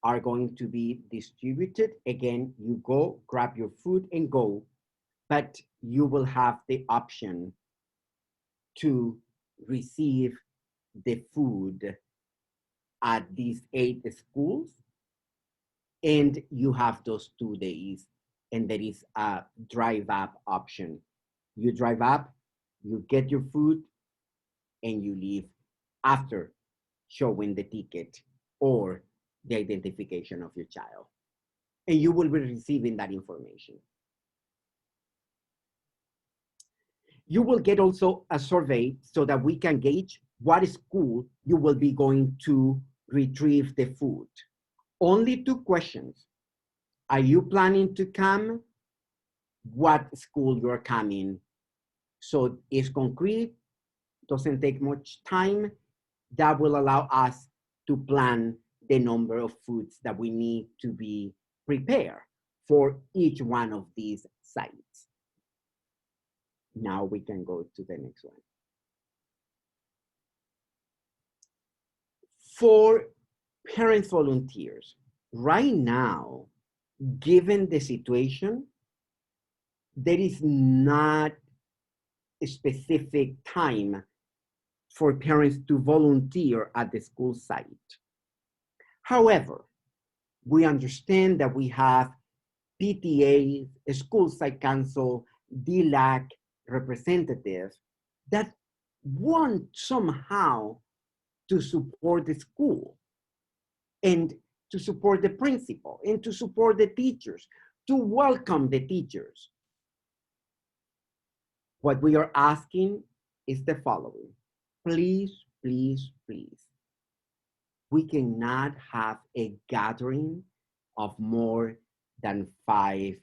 are going to be distributed. Again, you go grab your food and go, but you will have the option to receive the food at these 8 schools, and you have those 2 days, and there is a drive up option. You drive up, you get your food, and you leave after showing the ticket or the identification of your child. And you will be receiving that information. You will get also a survey so that we can gauge what school you will be going to retrieve the food. Only 2 questions. Are you planning to come? What school you're coming? So it's concrete, doesn't take much time. That will allow us to plan the number of foods that we need to be prepared for each one of these sites. Now we can go to the next one. For parents volunteers, right now, given the situation, there is not a specific time for parents to volunteer at the school site. However, we understand that we have PTA, school site council, DLAC representatives that want somehow to support the school and to support the principal and to support the teachers, to welcome the teachers. What we are asking is the following. Please, please, please. We cannot have a gathering of more than 5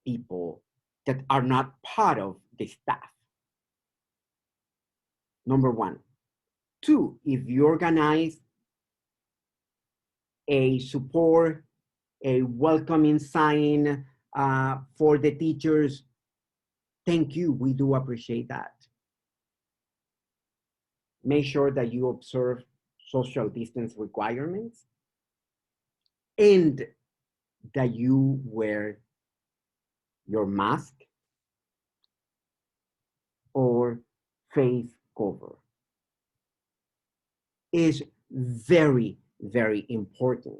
people that are not part of the staff. Number 1. 2, if you organize a support, a welcoming sign for the teachers, thank you, we do appreciate that. Make sure that you observe social distance requirements and that you wear your mask or face cover. Is very, very important.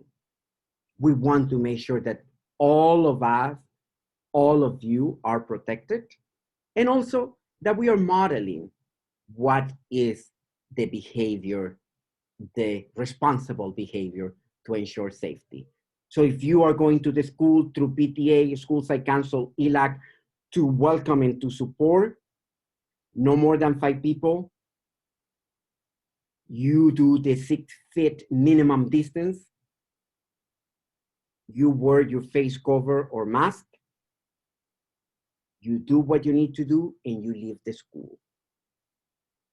We want to make sure that all of us, all of you are protected, and also that we are modeling what is the behavior, the responsible behavior to ensure safety. So if you are going to the school through PTA, school site council, ELAC, to welcome and to support, no more than 5 people, you do the 6 feet minimum distance, you wear your face cover or mask, you do what you need to do, and you leave the school.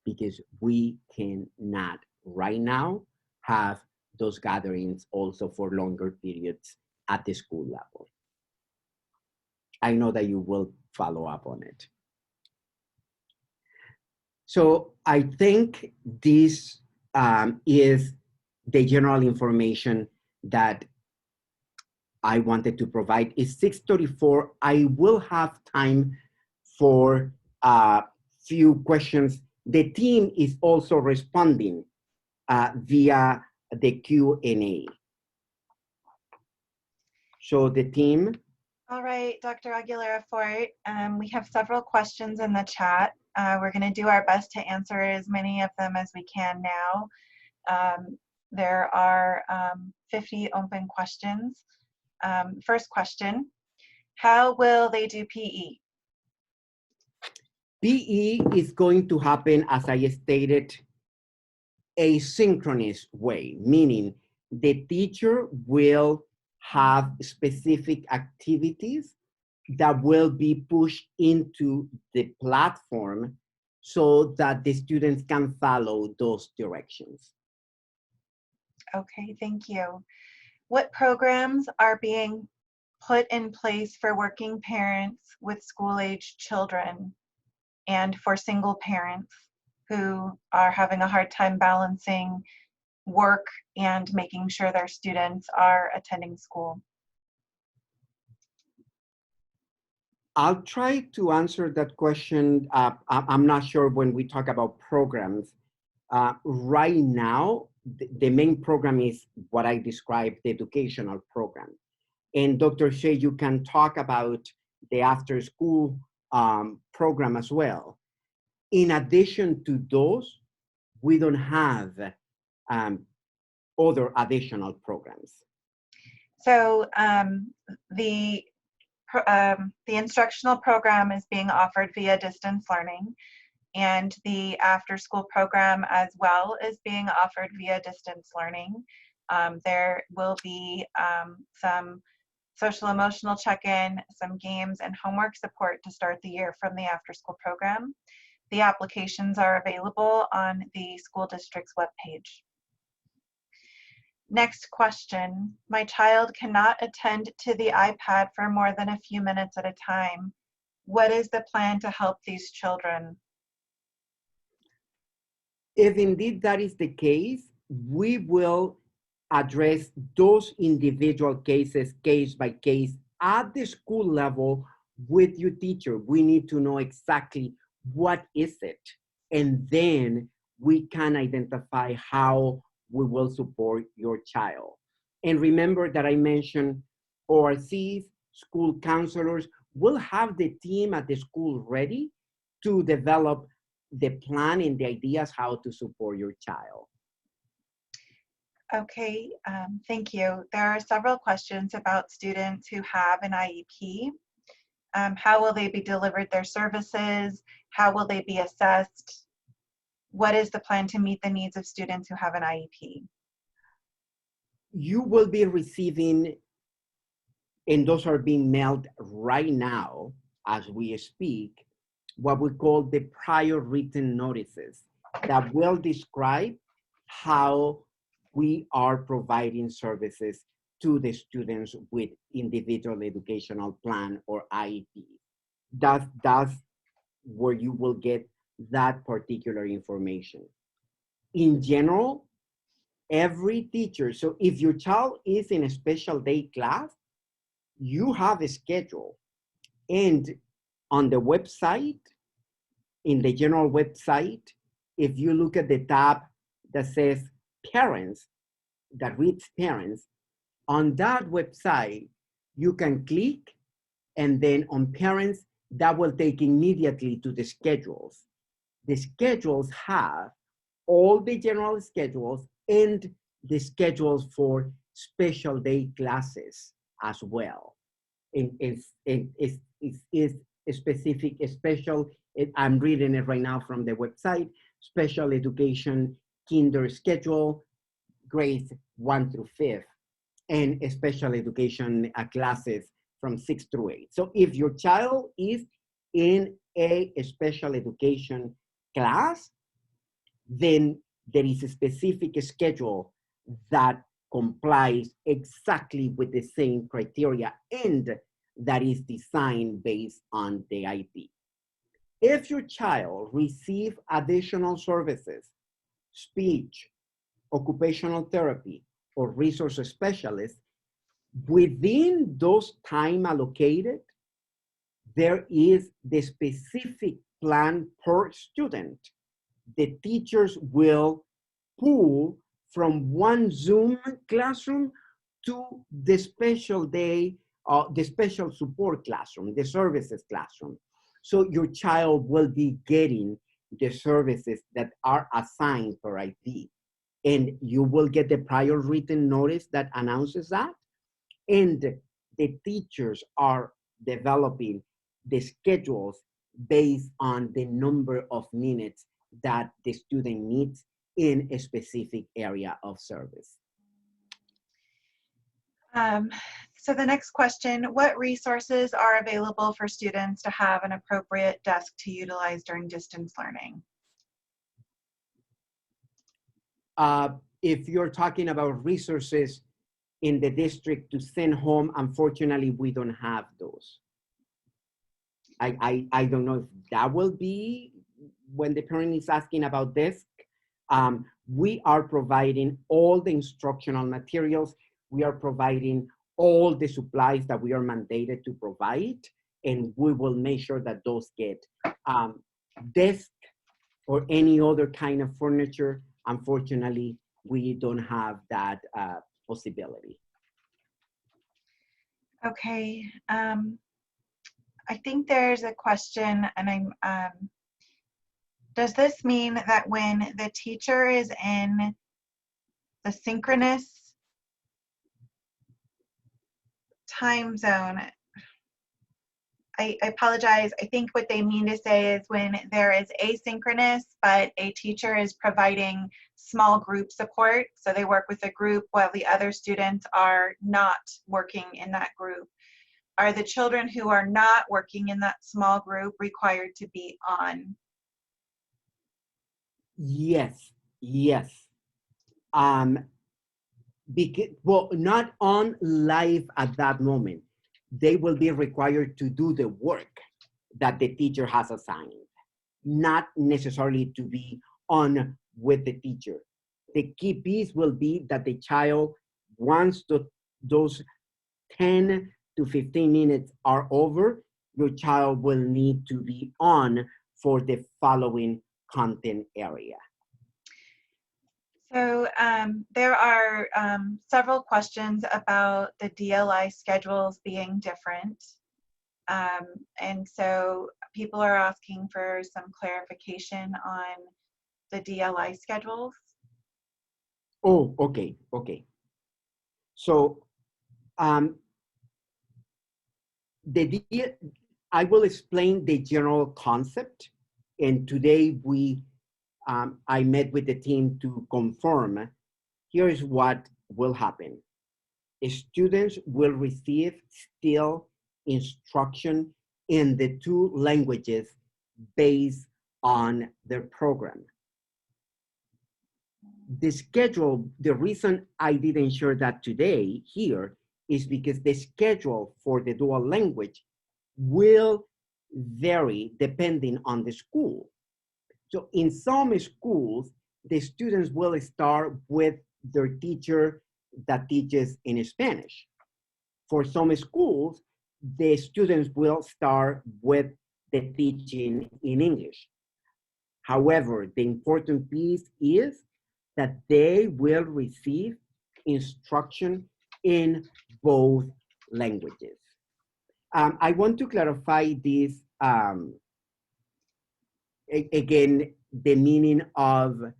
Because we cannot right now have those gatherings also for longer periods at the school level. I know that you will follow up on it. So I think this is the general information that I wanted to provide. It's 6:34. I will have time for a few questions. The team is also responding via the Q&A. So the team. All right, Dr. Aguilera-Fort, we have several questions in the chat. We're going to do our best to answer as many of them as we can now. There are 50 open questions. First question, how will they do PE? PE is going to happen, as I stated, asynchronous way, meaning the teacher will have specific activities that will be pushed into the platform so that the students can follow those directions. Okay, thank you. What programs are being put in place for working parents with school-age children and for single parents who are having a hard time balancing work and making sure their students are attending school? I'll try to answer that question. I'm not sure when we talk about programs. Right now, the main program is what I described, the educational program. And Dr. Shea, you can talk about the after school program as well. In addition to those, we don't have um, other additional programs. So the instructional program is being offered via distance learning, and the after school program as well is being offered via distance learning. There will be some social emotional check-in, some games and homework support to start the year from the after school program. The applications are available on the school district's webpage. Next question. My child cannot attend to the iPad for more than a few minutes at a time. What is the plan to help these children? If indeed that is the case, we will address those individual cases, case by case, at the school level with your teacher. We need to know exactly what is it, and then we can identify how we will support your child. And remember that I mentioned ORCs, school counselors will have the team at the school ready to develop the plan and the ideas how to support your child. Okay, thank you. There are several questions about students who have an IEP. How will they be delivered their services? How will they be assessed? What is the plan to meet the needs of students who have an IEP? You will be receiving, and those are being mailed right now as we speak, what we call the prior written notices that will describe how we are providing services to the students with individual educational plan or IEP. That's where you will get that particular information. In general, every teacher, so if your child is in a special day class, you have a schedule. And on the website, in the general website, if you look at the tab that says parents, that reads parents, on that website, you can click, and then on parents, that will take immediately to the schedules. The schedules have all the general schedules and the schedules for special day classes as well. It's a specific, a special, I'm reading it right now from the website, special education kinder schedule, grades 1 through 5th, and special education classes from 6 through 8. So if your child is in a special education class, then there is a specific schedule that complies exactly with the same criteria and that is designed based on the IP. If your child receives additional services, speech, occupational therapy, or resource specialists, within those time allocated, there is the specific plan per student. The teachers will pull from one Zoom classroom to the special day, the special support classroom, the services classroom. So your child will be getting the services that are assigned per IP. And you will get the prior written notice that announces that. And the teachers are developing the schedules based on the number of minutes that the student needs in a specific area of service. Um, so the next question, what resources are available for students to have an appropriate desk to utilize during distance learning? If you're talking about resources in the district to send home, unfortunately, we don't have those. I don't know if that will be when the parent is asking about this. We are providing all the instructional materials. We are providing all the supplies that we are mandated to provide, and we will make sure that those get desk or any other kind of furniture. Unfortunately, we don't have that possibility. Okay, I think there's a question, and does this mean that when the teacher is in the synchronous time zone, I apologize, I think what they mean to say is when there is asynchronous, but a teacher is providing small group support, so they work with a group while the other students are not working in that group. Are the children who are not working in that small group required to be on? Yes, yes. Because, well, not on live at that moment. They will be required to do the work that the teacher has assigned, not necessarily to be on with the teacher. The key piece will be that the child, once those 10 to 15 minutes are over, your child will need to be on for the following content area. So there are several questions about the DLI schedules being different. And so people are asking for some clarification on the DLI schedules. Oh, okay, okay. So I will explain the general concept. And today I met with the team to confirm, here's what will happen. Students will receive still instruction in the two languages based on their program. The schedule, the reason I didn't share that today here is because the schedule for the dual language will vary depending on the school. So in some schools, the students will start with their teacher that teaches in Spanish. For some schools, the students will start with the teaching in English. However, the important piece is that they will receive instruction in both languages. I want to clarify this again, the meaning of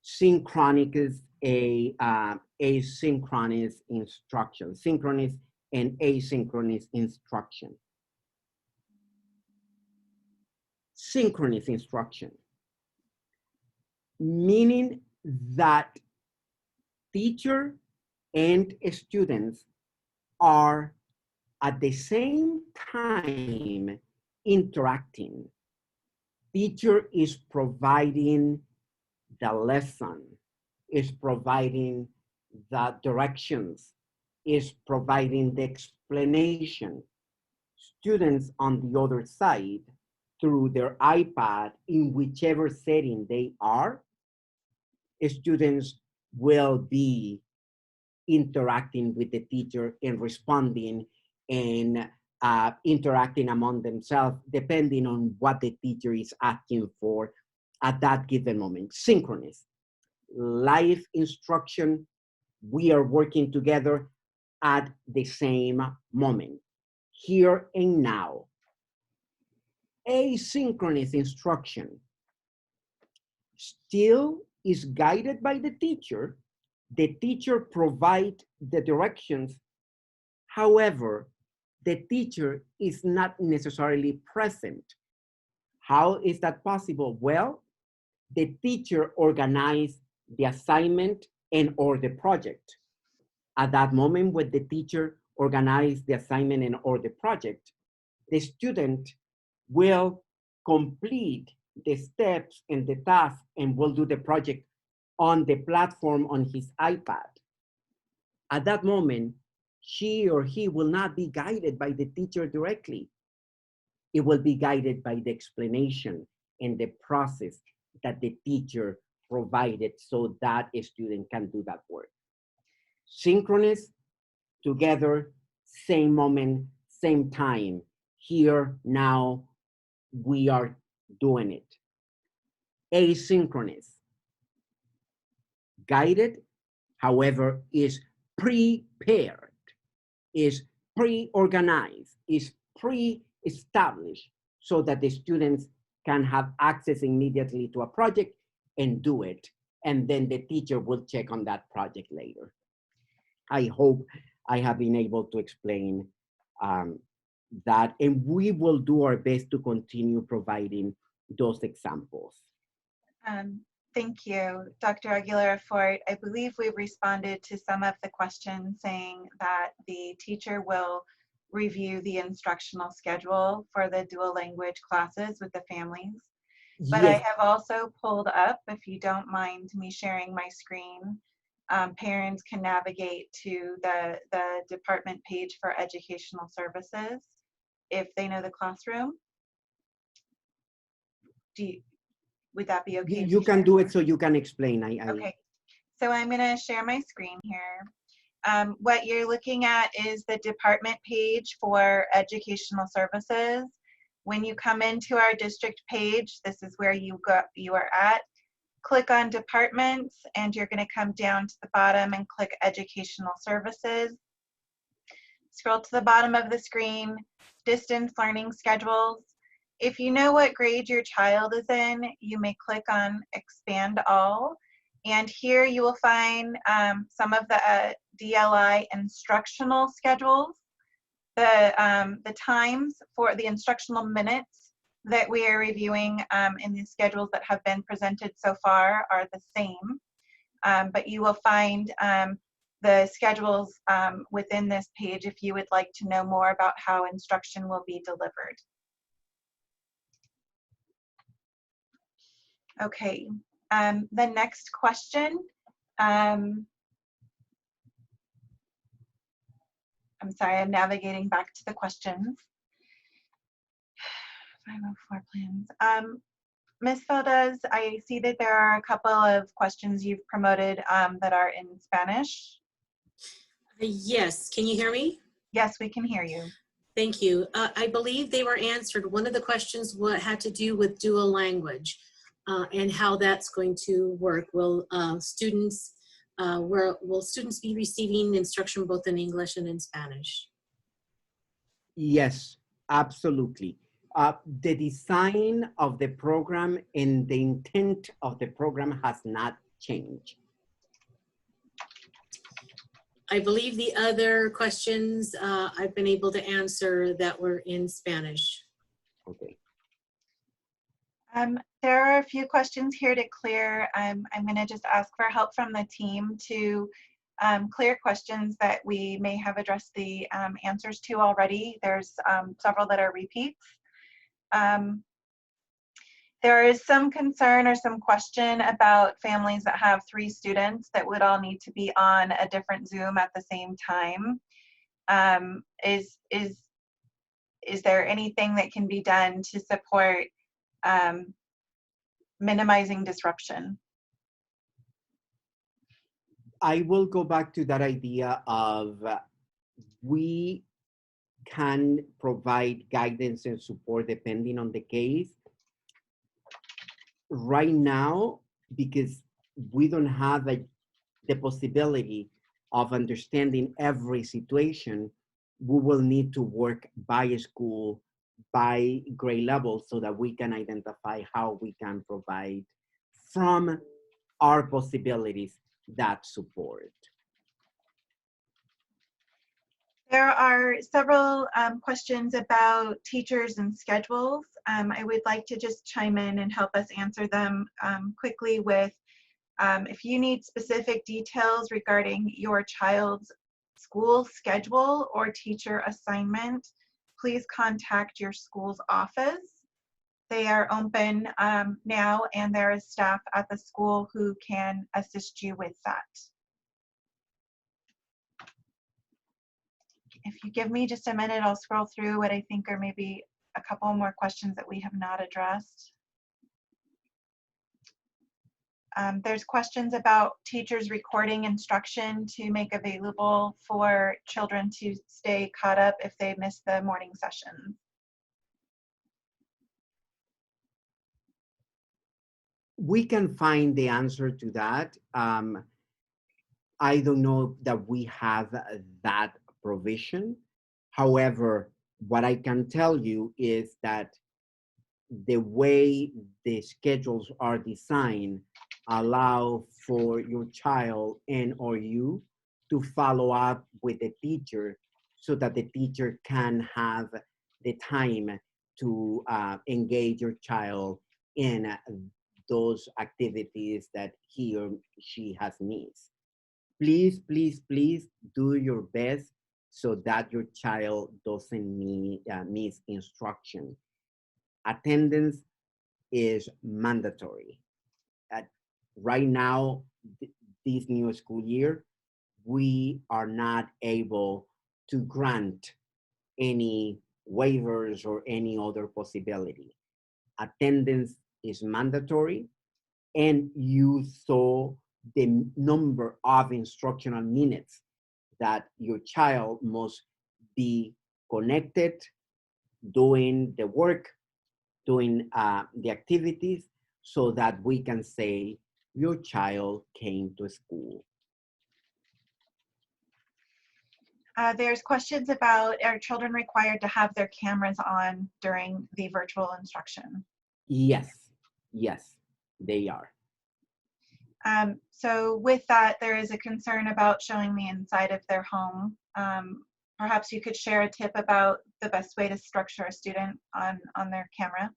synchronous asynchronous instruction, synchronous and asynchronous instruction. Synchronous instruction, meaning that teacher and students are at the same time interacting. Teacher is providing the lesson, is providing the directions, is providing the explanation. Students on the other side, through their iPad, in whichever setting they are, students will be interacting with the teacher and responding and interacting among themselves, depending on what the teacher is asking for at that given moment. Synchronous, live instruction, we are working together at the same moment, here and now. Asynchronous instruction still is guided by the teacher. The teacher provides the directions. However, the teacher is not necessarily present. How is that possible? Well, the teacher organized the assignment and or the project. At that moment, when the teacher organizes the assignment and or the project, the student will complete the steps and the task and will do the project on the platform on his iPad. At that moment, she or he will not be guided by the teacher directly. It will be guided by the explanation and the process that the teacher provided so that a student can do that work. Synchronous, together, same moment, same time. Here, now, we are doing it. Asynchronous, guided, however, is prepared, is pre-organized, is pre-established so that the students can have access immediately to a project and do it. And then the teacher will check on that project later. I hope I have been able to explain that, and we will do our best to continue providing those examples. Thank you, Dr. Aguilera-Fort. I believe we've responded to some of the questions saying that the teacher will review the instructional schedule for the dual language classes with the families. But I Yes, have also pulled up, if you don't mind me sharing my screen, parents can navigate to the department page for educational services if they know the classroom. Would that be okay you to can share? do it so you can explain. Okay, so I'm going to share my screen here. What you're looking at is the department page for educational services. When you come into our district page, this is where you are at. Click on departments and you're going to come down to the bottom and click educational services. Scroll to the bottom of the screen, distance learning schedules. If you know what grade your child is in, you may click on expand all. And here you will find some of the DLI instructional schedules. The times for the instructional minutes that we are reviewing in the schedules that have been presented so far are the same. But you will find the schedules within this page if you would like to know more about how instruction will be delivered. Okay, the next question. I'm sorry, I'm navigating back to the questions. 504 plans. Ms. Valdez, I see that there are a couple of questions you've promoted that are in Spanish. Yes, can you hear me? Yes, we can hear you. Thank you. I believe they were answered. One of the questions had to do with dual language and how that's going to work. Will students be receiving instruction both in English and in Spanish? yes, absolutely. The design of the program and the intent of the program has not changed. I believe the other questions I've been able to answer that were in Spanish. Okay. There are a few questions here to clear. I'm going to just ask for help from the team to clear questions that we may have addressed the answers to already. There's several that are repeats. There is some concern or some question about families that have 3 students that would all need to be on a different Zoom at the same time. Is there anything that can be done to support minimizing disruption? I will go back to that idea of we can provide guidance and support depending on the case. Right now, because we don't have the possibility of understanding every situation, we will need to work by school, by grade level, so that we can identify how we can provide from our possibilities that support. There are several questions about teachers and schedules. I would like to just chime in and help us answer them quickly with if you need specific details regarding your child's school schedule or teacher assignment, please contact your school's office. They are open now, and there is staff at the school who can assist you with that. If you give me just a minute, I'll scroll through what I think are maybe a couple more questions that we have not addressed. There's questions about teachers recording instruction to make available for children to stay caught up if they miss the morning session. We can find the answer to that. I don't know that we have that provision. However, what I can tell you is that the way the schedules are designed allow for your child and or you to follow up with the teacher so that the teacher can have the time to engage your child in those activities that he or she has needs. Please, please, please do your best so that your child doesn't miss instruction. Attendance is mandatory. Right now, this new school year, we are not able to grant any waivers or any other possibility. Attendance is mandatory, and you saw the number of instructional minutes that your child must be connected, doing the work, doing the activities, so that we can say your child came to school. There's questions about, are children required to have their cameras on during the virtual instruction? Yes, yes, they are. So with that, there is a concern about showing the inside of their home. Perhaps you could share a tip about the best way to structure a student on their camera.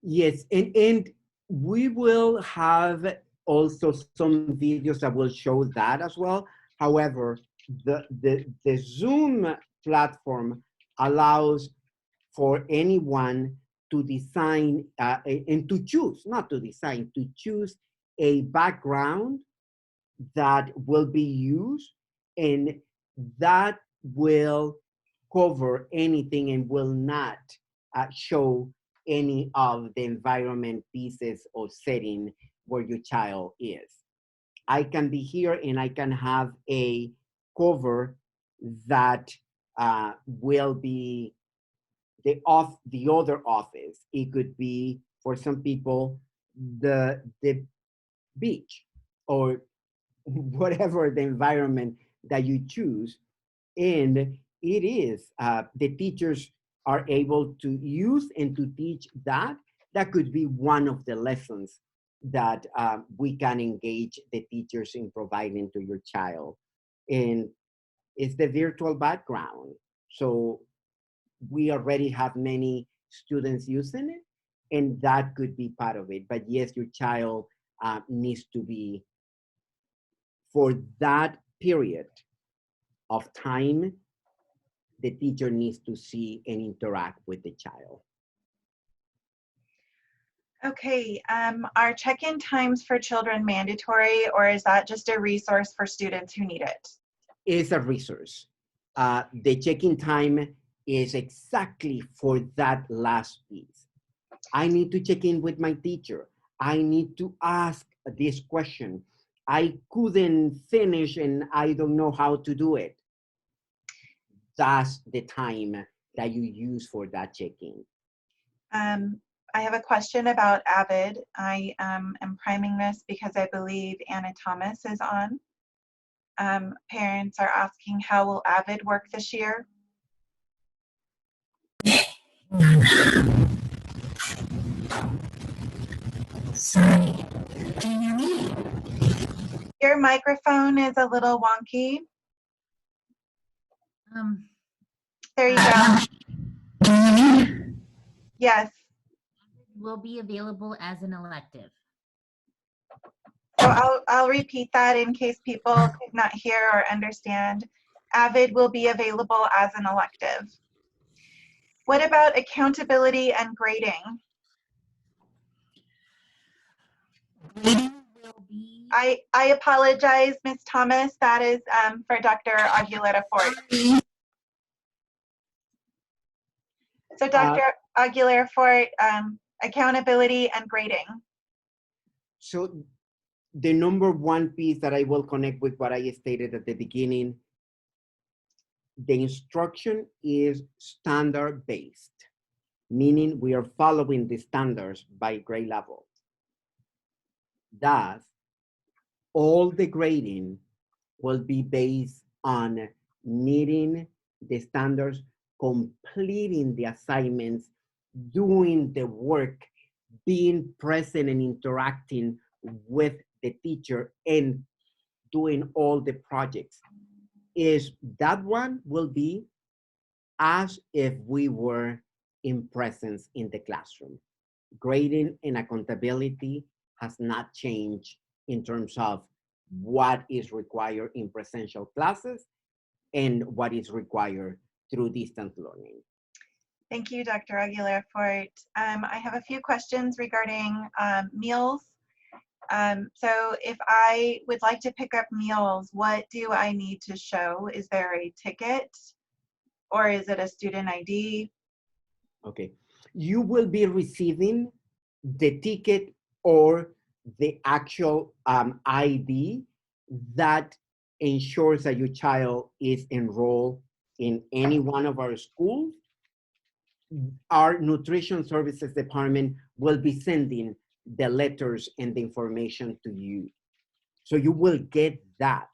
Yes, and we will have also some videos that will show that as well. However, the Zoom platform allows for anyone to design and to choose, not to design, to choose a background that will be used, and that will cover anything and will not show any of the environment pieces or setting where your child is. I can be here and I can have a cover that will be the other office. It could be, for some people, the beach or whatever the environment that you choose. And it is, the teachers are able to use and to teach that. That could be one of the lessons that we can engage the teachers in providing to your child. And it's the virtual background. So we already have many students using it, and that could be part of it. But yes, your child needs to be, for that period of time, the teacher needs to see and interact with the child. Okay, are check-in times for children mandatory, or is that just a resource for students who need it? It's a resource. The check-in time is exactly for that last piece. I need to check in with my teacher. I need to ask this question. I couldn't finish and I don't know how to do it. That's the time that you use for that check-in. I have a question about Avid. I am priming this because I believe Anna Thomas is on. Parents are asking, how will Avid work this year? Sorry, can you hear me? Your microphone is a little wonky. There you go. Can you hear me? Yes. Will be available as an elective. So I'll repeat that in case people could not hear or understand. AVID will be available as an elective. What about accountability and grading? Grading will be. I apologize, Ms. Thomas. That is for Dr. Aguilera Fort. So Dr. Aguilera Fort, accountability and grading. So the number one piece that I will connect with what I stated at the beginning, the instruction is standard-based, meaning we are following the standards by grade level. Thus, all the grading will be based on meeting the standards, completing the assignments, doing the work, being present and interacting with the teacher, and doing all the projects. Is that one will be as if we were in presence in the classroom. Grading and accountability has not changed in terms of what is required in presential classes and what is required through distance learning. Thank you, Dr. Aguilera Fort. I have a few questions regarding meals. So if I would like to pick up meals, what do I need to show? Is there a ticket or is it a student ID? Okay, you will be receiving the ticket or the actual ID that ensures that your child is enrolled in any one of our schools. Our nutrition services department will be sending the letters and the information to you. So you will get that,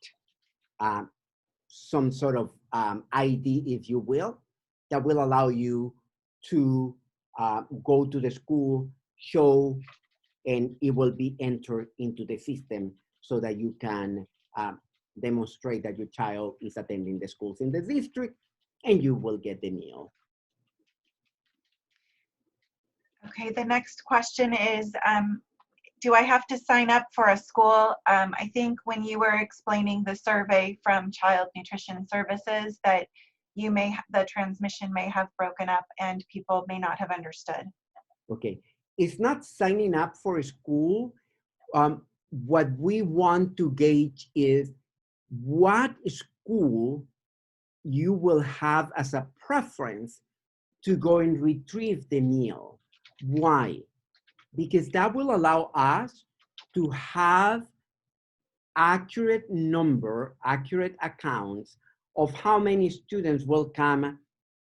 some sort of ID, if you will, that will allow you to go to the school, show, and it will be entered into the system so that you can demonstrate that your child is attending the schools in the district, and you will get the meal. Okay, the next question is, do I have to sign up for a school? I think when you were explaining the survey from Child Nutrition Services that the transmission may have broken up and people may not have understood. Okay, it's not signing up for a school. What we want to gauge is what school you will have as a preference to go and retrieve the meal. Why? Because that will allow us to have accurate accounts of how many students will come.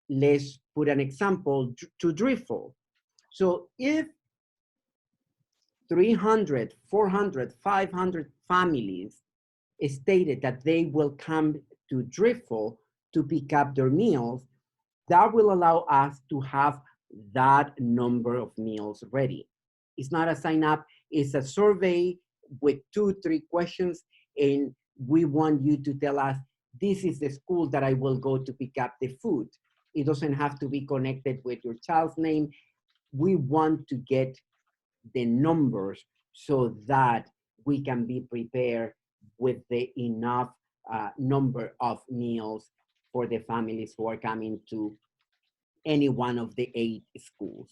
Let's put an example to Driftful. So if 300, 400, 500 families stated that they will come to Driftful to pick up their meals, that will allow us to have that number of meals ready. It's not a sign up, it's a survey with 2-3 questions, and we want you to tell us, this is the school that I will go to pick up the food. It doesn't have to be connected with your child's name. We want to get the numbers so that we can be prepared with the enough number of meals for the families who are coming to any one of the 8 schools.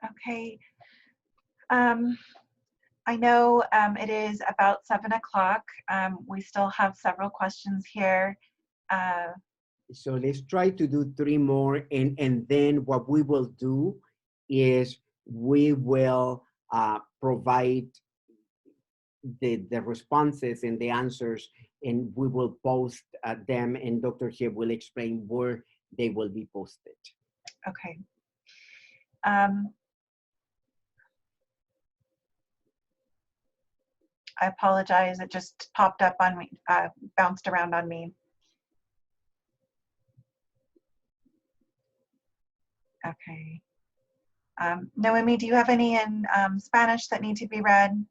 Okay. I know it is about 7 o'clock. We still have several questions here. So let's try to do 3 more, and then what we will do is we will provide the responses and the answers, and we will post them, and Dr. Shea will explain where they will be posted. Okay. I apologize, it just popped up on me, bounced around on me. Okay. Noemi, do you have any in Spanish that need to be read?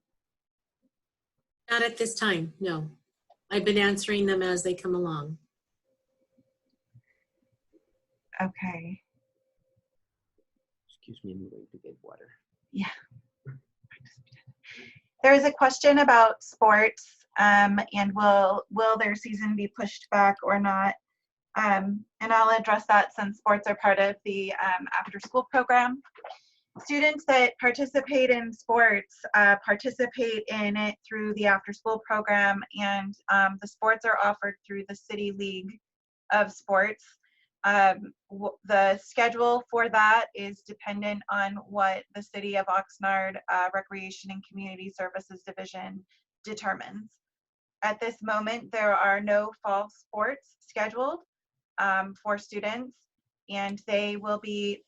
Not at this time, no. I've been answering them as they come along. Okay. Excuse me, I'm going to get water. Yeah. There is a question about sports. and will their season be pushed back or not? And I'll address that since sports are part of the after school program. Students that participate in sports participate in it through the after school program, and the sports are offered through the City League of Sports. The schedule for that is dependent on what the City of Oxnard Recreation and Community Services Division determines. At this moment, there are no fall sports scheduled for students, and they will be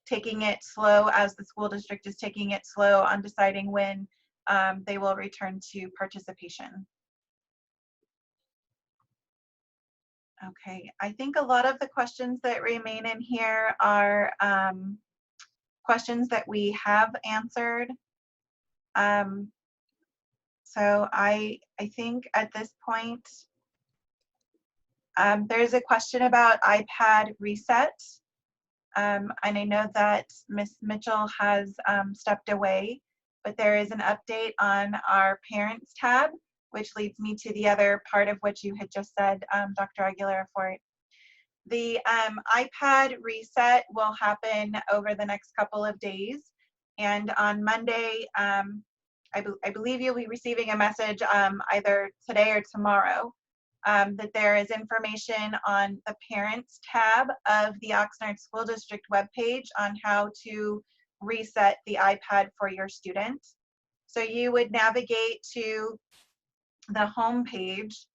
taking it slow as the school district is taking it slow on deciding when they will return to participation. Okay, I think a lot of the questions that remain in here are questions that we have answered. So I think at this point, there's a question about iPad reset. And I know that Ms. Mitchell has stepped away, but there is an update on our Parents tab, which leads me to the other part of what you had just said, Dr. Aguilera-Fort. The iPad reset will happen over the next couple of days. And on Monday, I believe you'll be receiving a message either today or tomorrow that there is information on the Parents tab of the Oxnard School District webpage on how to reset the iPad for your student. So you would navigate to the home page,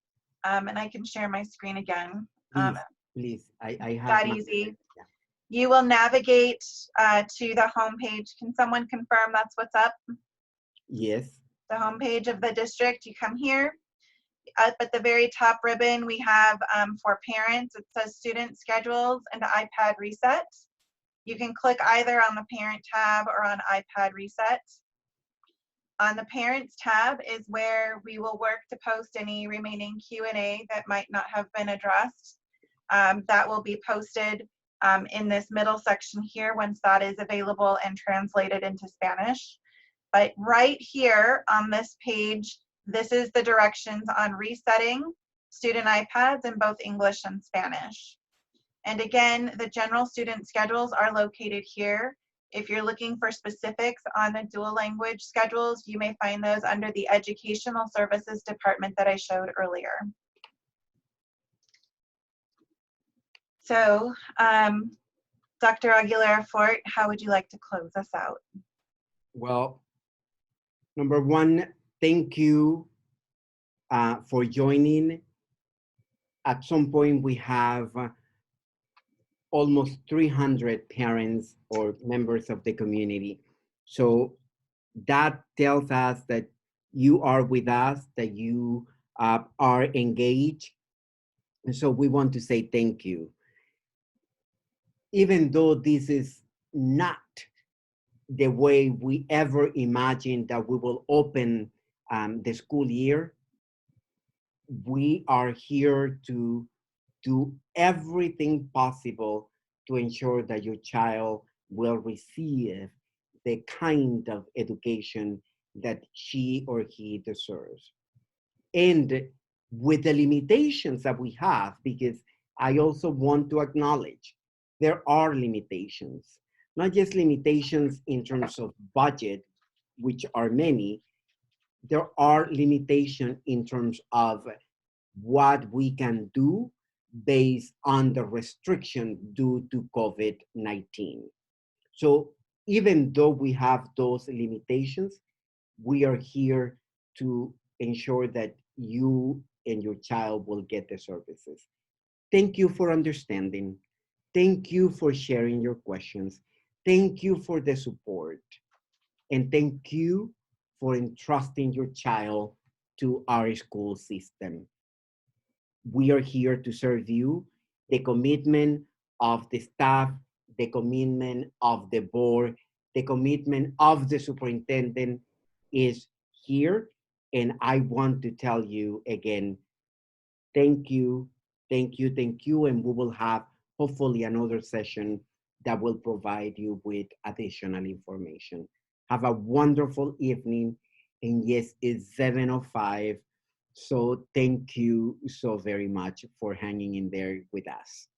and I can share my screen again. Please, I have That easy. Yeah. You will navigate to the home page. Can someone confirm that's what's up? Yes. The home page of the district. You come here. Up at the very top ribbon, we have for parents, it says student schedules and iPad reset. You can click either on the parent tab or on iPad reset. On the parents tab is where we will work to post any remaining Q&A that might not have been addressed. That will be posted in this middle section here once that is available and translated into Spanish. But right here on this page, this is the directions on resetting student iPads in both English and Spanish. And again, the general student schedules are located here. If you're looking for specifics on the dual language schedules, you may find those under the Educational Services Department that I showed earlier. So, Dr. Aguilera-Fort, how would you like to close us out? Well, number one, thank you for joining. At some point, we have almost 300 parents or members of the community. So that tells us that you are with us, that you are engaged. And so we want to say thank you. Even though this is not the way we ever imagined that we will open the school year, we are here to do everything possible to ensure that your child will receive the kind of education that she or he deserves. And with the limitations that we have, because I also want to acknowledge there are limitations, not just limitations in terms of budget, which are many, there are limitations in terms of what we can do based on the restriction due to COVID-19. So even though we have those limitations, we are here to ensure that you and your child will get the services. Thank you for understanding. Thank you for sharing your questions. Thank you for the support. And thank you for entrusting your child to our school system. We are here to serve you. The commitment of the staff, the commitment of the board, the commitment of the superintendent is here. And I want to tell you again, thank you, thank you, thank you. And we will have hopefully another session that will provide you with additional information. Have a wonderful evening. And yes, it's 7:05. So thank you so very much for hanging in there with us.